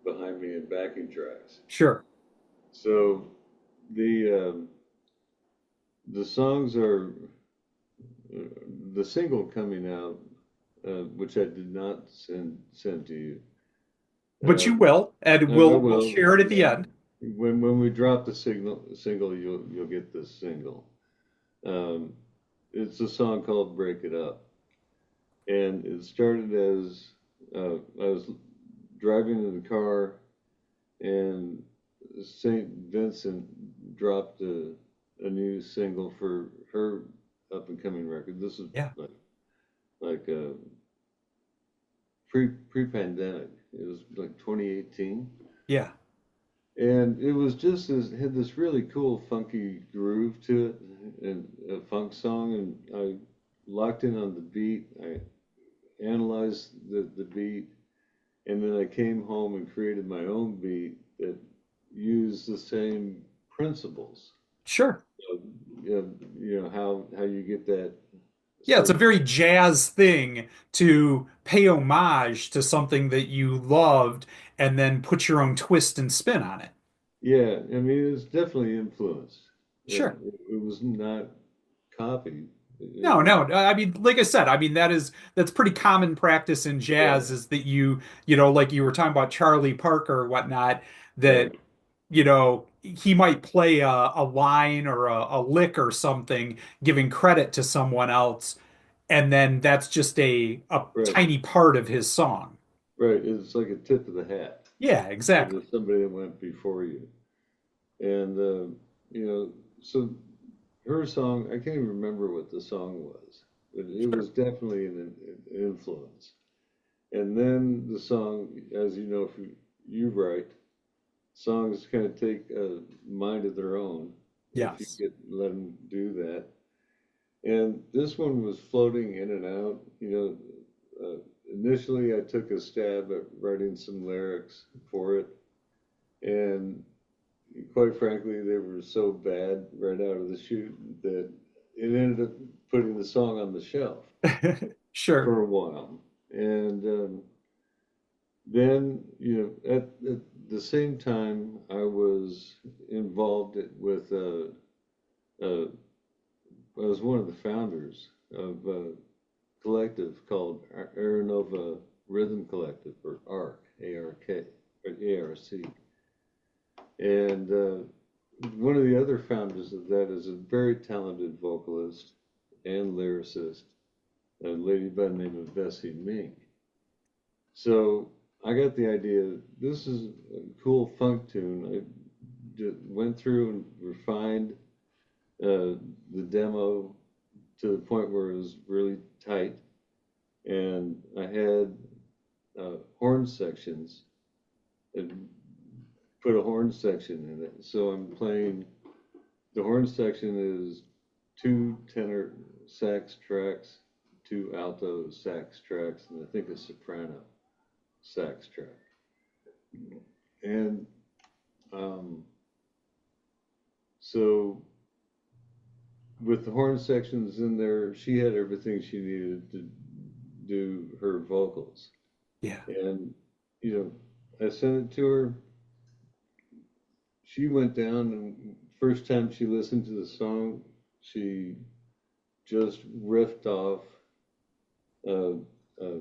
behind me and backing tracks. Sure. So the the songs are the single coming out, which I did not send to you. But you will, and I we'll will. share it at the Yeah. end. When we drop the single, you'll get this single. Um, it's a song called "Break It Up," and it started as I was driving in the car, and Saint Vincent dropped a new single for her up and coming record. This is Yeah. like pre pandemic. It was like 2018, Yeah. and it was just had this really cool funky groove to it, and a funk song. And I locked in on the beat. I analyzed the beat, and then I came home and created my own beat that used the same principles. Sure. You know how you get that Yeah, it's a sort of. very jazz thing to pay homage to something that you loved and then put your own twist and spin on it. Yeah, I mean, it's definitely influenced. Sure. It was not copied. No, It, no. I mean, like I said, I mean that's pretty common practice in right, jazz is that like you were talking about Charlie Parker or whatnot, that right, he might play a line or a lick or something, giving credit to someone else, and then that's just a right, tiny part of his song. right. It's like a tip of the hat Yeah, to exactly. somebody that went before you. And, you know, so her song, I can't even remember what the song was, but it Sure. was definitely an influence. And then the song, as you know, if you write, songs kind of take a mind of their own if you Yes. get let them do that. And this one was floating in and out. Initially I took a stab at writing some lyrics for it, and quite frankly, they were so bad right out of the chute that it ended up putting the song on the shelf Sure. for a while. And then, at the same time, I was involved with uh, I was one of the founders of a collective called Aranova Rhythm Collective, or ARC, A-R-K, or A-R-C. And one of the other founders of that is a very talented vocalist and lyricist, a lady by the name of Bessie Mink. So I got the idea, this is a cool funk tune. I went through and refined the demo to the point where it was really tight, and I had horn sections and put a horn section in it. So I'm playing, the horn section is 2 tenor sax tracks, 2 alto sax tracks, and I think a soprano sax track. And um, so with the horn sections in there, she had everything she needed to do her vocals. Yeah. And, I sent it to her. She went down, and first time she listened to the song, she just riffed off uh, uh,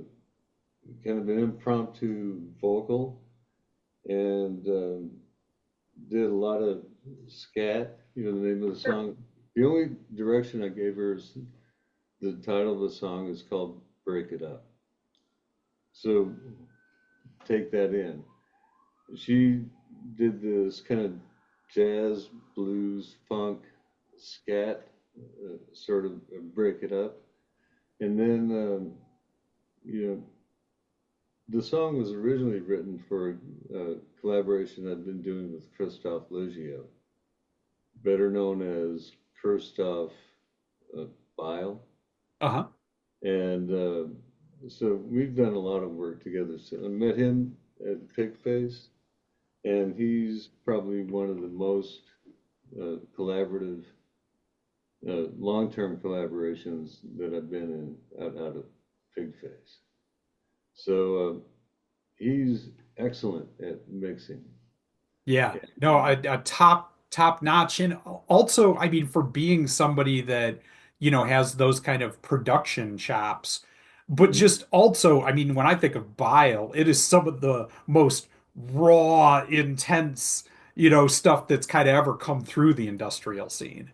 kind of an impromptu vocal, and did a lot of scat. The name of the Sure. song. The only direction I gave her is the title of the song is called "Break It Up." So take that in. she did this kind of jazz, blues, funk, scat, sort of break it up. And then, you know, the song was originally written for a collaboration I'd been doing with Kristov Leggio, better known as Kristov of Bile. Uh-huh. And so we've done a lot of work together. So I met him at Pigface, and he's probably one of the most collaborative, long-term collaborations that I've been in out of Pigface. So he's excellent at mixing. Yeah. No, a top notch. And also, I mean, for being somebody that, has those kind of production chops, but Mhm. just also, I mean, when I think of Bile, it is some of the most raw, intense, stuff that's kind of ever come through the industrial scene.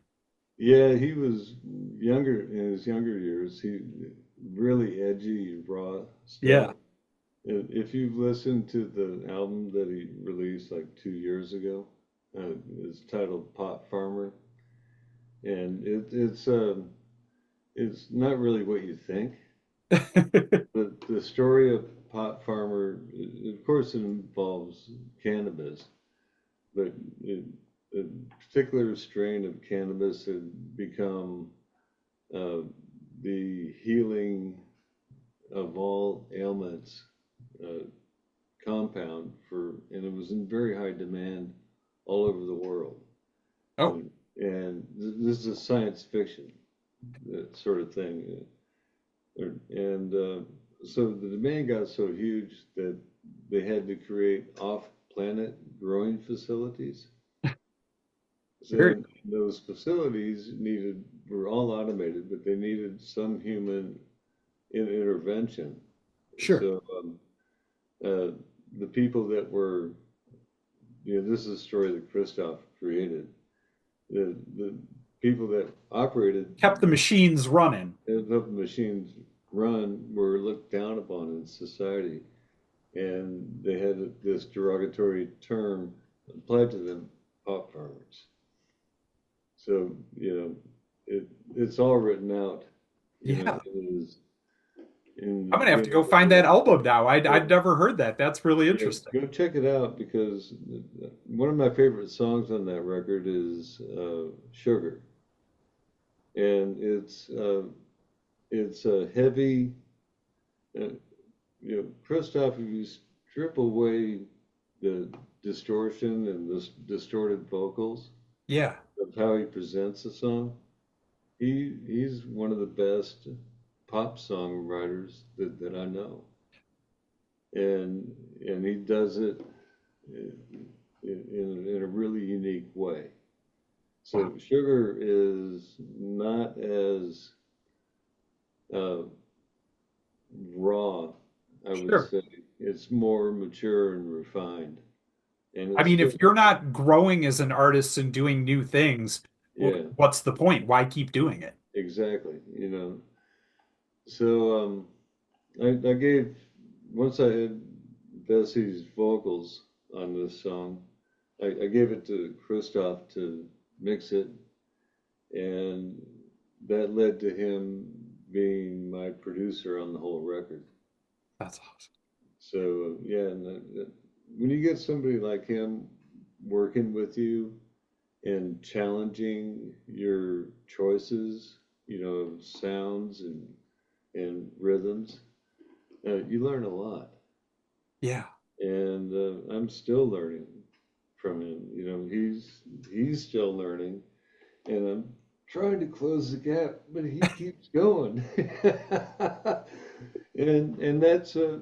Yeah, he was younger in his younger years. He really edgy, raw stuff. Yeah. And if you've listened to the album that he released like 2 years ago, it's titled "Pot Farmer," and it's not really what you think. The story of Pot Farmer, of course, it involves cannabis, but a particular strain of cannabis had become uh, the healing of all ailments uh, compound and it was in very high demand all over the world. Oh, And this is science fiction, that sort of thing. And so the demand got so huge that they had to create off-planet growing facilities. very And those facilities were all automated, but they needed some human intervention. sure. So uh, the people that were, this is a story that Christoph created. The people that operated Kept the machines running. and helped the machines run were looked down upon in society, and they had this derogatory term applied to them, pot farmers. So it's all written out. Yeah. It is in I'm gonna have to go find the that album now. I'd never heard that. That's really yeah, interesting. go check it out because one of my favorite songs on that record is "Sugar," and it's a heavy. Uh, Christoph, if you strip away the distortion and the distorted vocals Yeah. of how he presents the song, he's one of the best pop songwriters that I know, and he does it in a really unique way. Wow. So sugar is not as uh, raw, I would Sure. say. It's more mature and refined, and I it's mean, still, if you're not growing as an artist and doing new things, yeah, what's the point? Why keep doing it? exactly. So I gave once I had Bessie's vocals on this song, I gave it to Christoph to mix it, and that led to him being my producer on the whole record. That's awesome. So yeah, and when you get somebody like him working with you and challenging your choices, of sounds and rhythms, you learn a lot. Yeah. And I'm still learning from him. He's still learning, and I'm trying to close the gap, but he keeps going. And that's a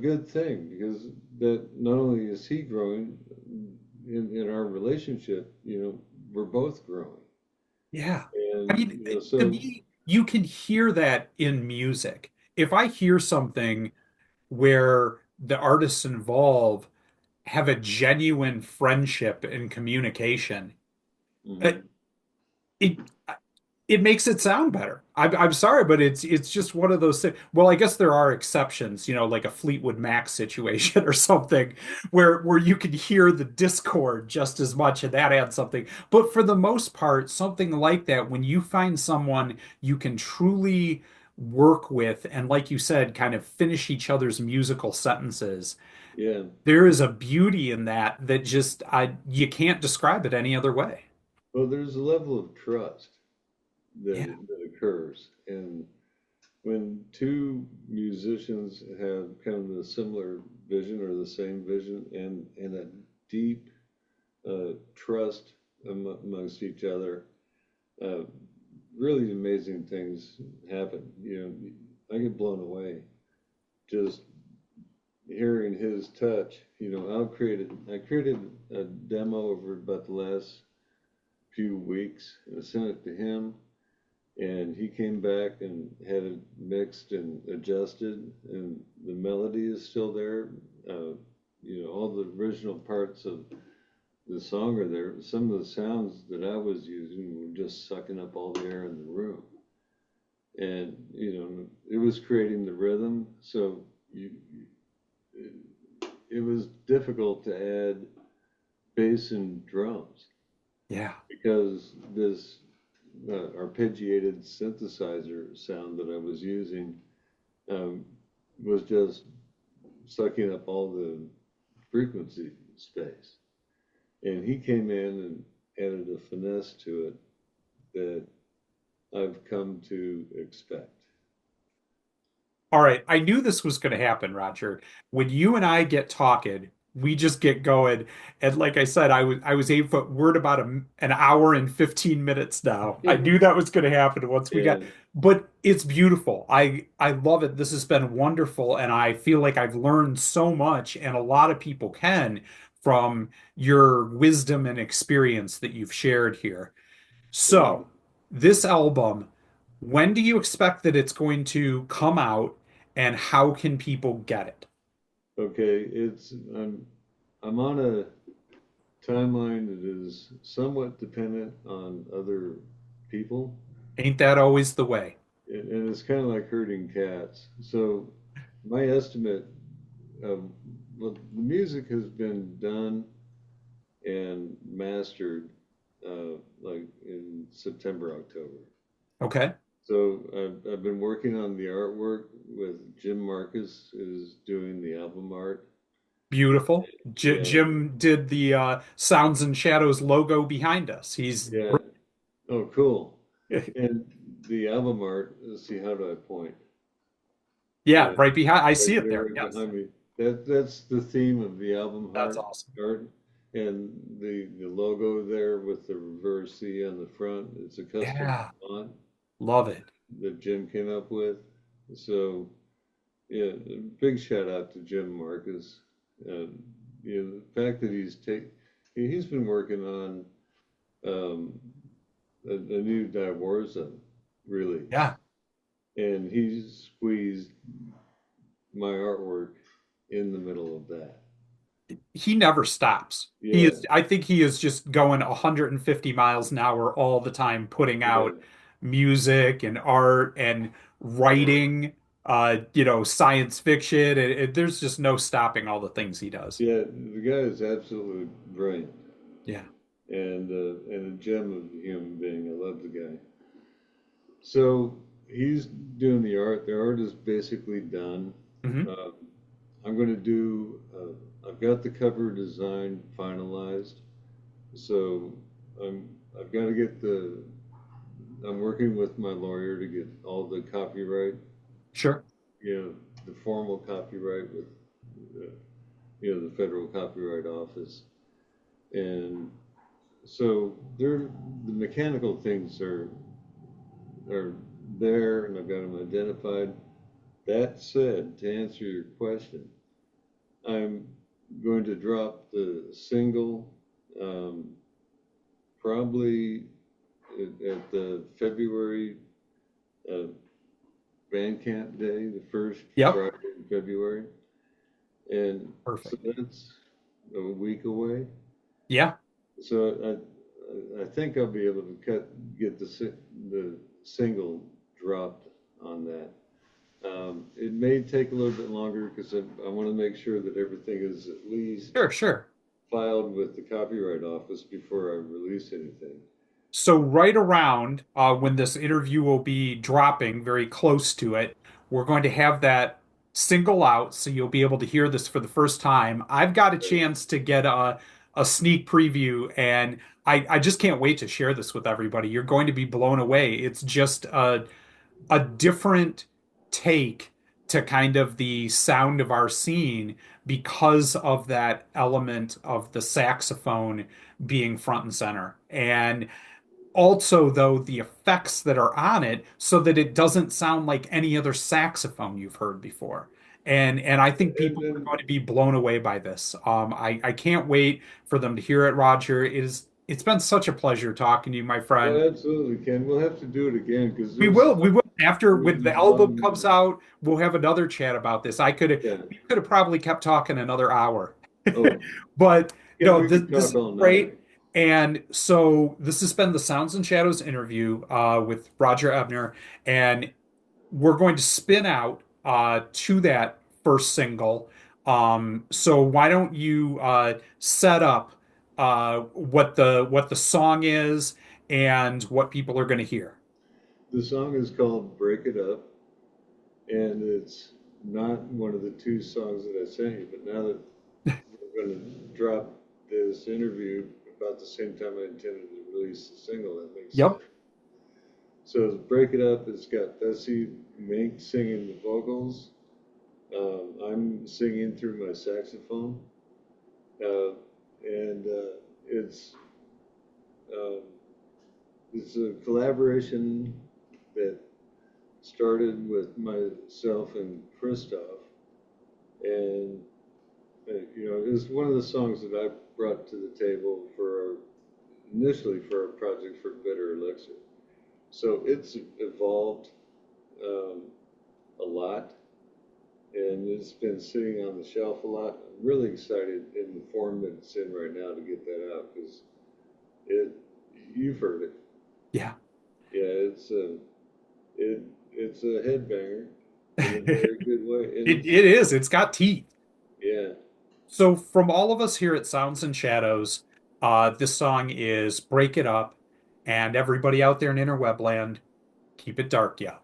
good thing because that not only is he growing in our relationship, we're both growing. Yeah. I And mean, to so me, you can hear that in music. If I hear something where the artists involved have a genuine friendship and communication, it, mhm. it it makes it sound better. I'm sorry, but it's just one of those things. Well, I guess there are exceptions, like a Fleetwood Mac situation or something where you can hear the discord just as much and that adds something. But for the most part, something like that, when you find someone you can truly work with and like you said, kind of finish each other's musical sentences, Yeah. there is a beauty in that that just I you can't describe it any other way. Well, there's a level of trust Yeah. that occurs. And when two musicians have kind of a similar vision or the same vision and a deep trust amongst each other, uh, really amazing things happen. I get blown away just hearing his touch. I created a demo over about the last few weeks and I sent it to him, and he came back and had it mixed and adjusted, and the melody is still there. All the original parts of the song are there. Some of the sounds that I was using were just sucking up all the air in the room, and it was creating the rhythm. So it was difficult to add bass and drums Yeah. because this arpeggiated synthesizer sound that I was using um, was just sucking up all the frequency space. And he came in and added a finesse to it that I've come to expect. All right, I knew this was going to happen, Roger. When you and I get talking, we just get going. And like I said, I was able, but we're at about an hour and 15 minutes now. I knew that was going to happen once we got, Yeah, but it's beautiful. I love it. This has been wonderful, and I feel like I've learned so much, and a lot of people can from your wisdom and experience that you've shared here. thank you. So, this album, when do you expect that it's going to come out and how can people get it? Okay, I'm on a timeline that is somewhat dependent on other people, Ain't that always the way? and it's kind of like herding cats. So my estimate of well, the music has been done and mastered like in September, October. Okay. So I've been working on the artwork with Jim Marcus is doing the album art. Beautiful. J And Jim did the Sounds and Shadows logo behind us. He's yeah, oh, cool. And the album art, let's see, how do I point? yeah, Yeah, right behind. I right see it there, there. right Yes. behind me. That's the theme of the album That's art, awesome. art, and the logo there with the reverse C on the front. It's a custom Yeah. font Love it. that Jim came up with. So yeah, big shout out to Jim Marcus. And the fact that he's been working on um, a new Divorza, really, Yeah. and he's squeezed my artwork in the middle of that. He never stops. He Yeah, is, I think he is just going 150 miles an hour all the time, putting yeah, out music and art and writing, science fiction. There's just no stopping all the things he does. yeah. The guy is absolutely brilliant Yeah. and a gem of a human being. I love the guy. So he's doing the art. The art is basically done. Hmm. Uh, I'm going to do. I've got the cover design finalized. So I've got to get the. I'm working with my lawyer to get all the copyright. Sure. The formal copyright with, uh, the federal copyright office, and so the mechanical things are there, and I've got them identified. That said, to answer your question, I'm going to drop the single um, probably at the February uh, Bandcamp Day, the first Yep. Friday in February. And so Perfect. that's a week away. Yeah. So I think I'll be able to get the single dropped on that. It may take a little bit longer because I want to make sure that everything is at least Sure, sure. filed with the copyright office before I release anything. So right around when this interview will be dropping, very close to it, we're going to have that single out, so you'll be able to hear this for the first time. I've got a chance to get a sneak preview, and I just can't wait to share this with everybody. You're going to be blown away. It's just a different take to kind of the sound of our scene because of that element of the saxophone being front and center. And also, though, the effects that are on it so that it doesn't sound like any other saxophone you've heard before. And I think And people are then, going to be blown away by this. I can't wait for them to hear it, Roger. It's been such a pleasure talking to you, my friend. oh, absolutely, Ken. We'll have to do it again because We will after when the there's a album comes long, out, we'll have another chat about this. yeah. We could have probably kept talking another hour. Oh, But yeah, we this could talk is all great. night. And so this has been the Sounds and Shadows interview with Roger Ebner, and we're going to spin out to that first single. So why don't you set up what the song is and what people are going to hear? The song is called "Break It Up," and it's not one of the two songs that I sent you. But now that we're going to drop this interview about the same time I intended to release the single, that makes sense. Yep. So it's "Break It Up." It's got Bessie Mink singing the vocals. I'm singing through my saxophone, uh, and um, it's a collaboration that started with myself and Kristov, and it's one of the songs that I brought to the table initially for our project for Bitter Elixir. So it's evolved a lot, and it's been sitting on the shelf a lot. I'm really excited in the form that it's in right now to get that out because it you've heard it. Yeah. Yeah, it's a headbanger in a very good way. And It is. It's got teeth. yeah, So from all of us here at Sounds and Shadows, this song is Break It Up, and everybody out there in interwebland, keep it dark, yeah.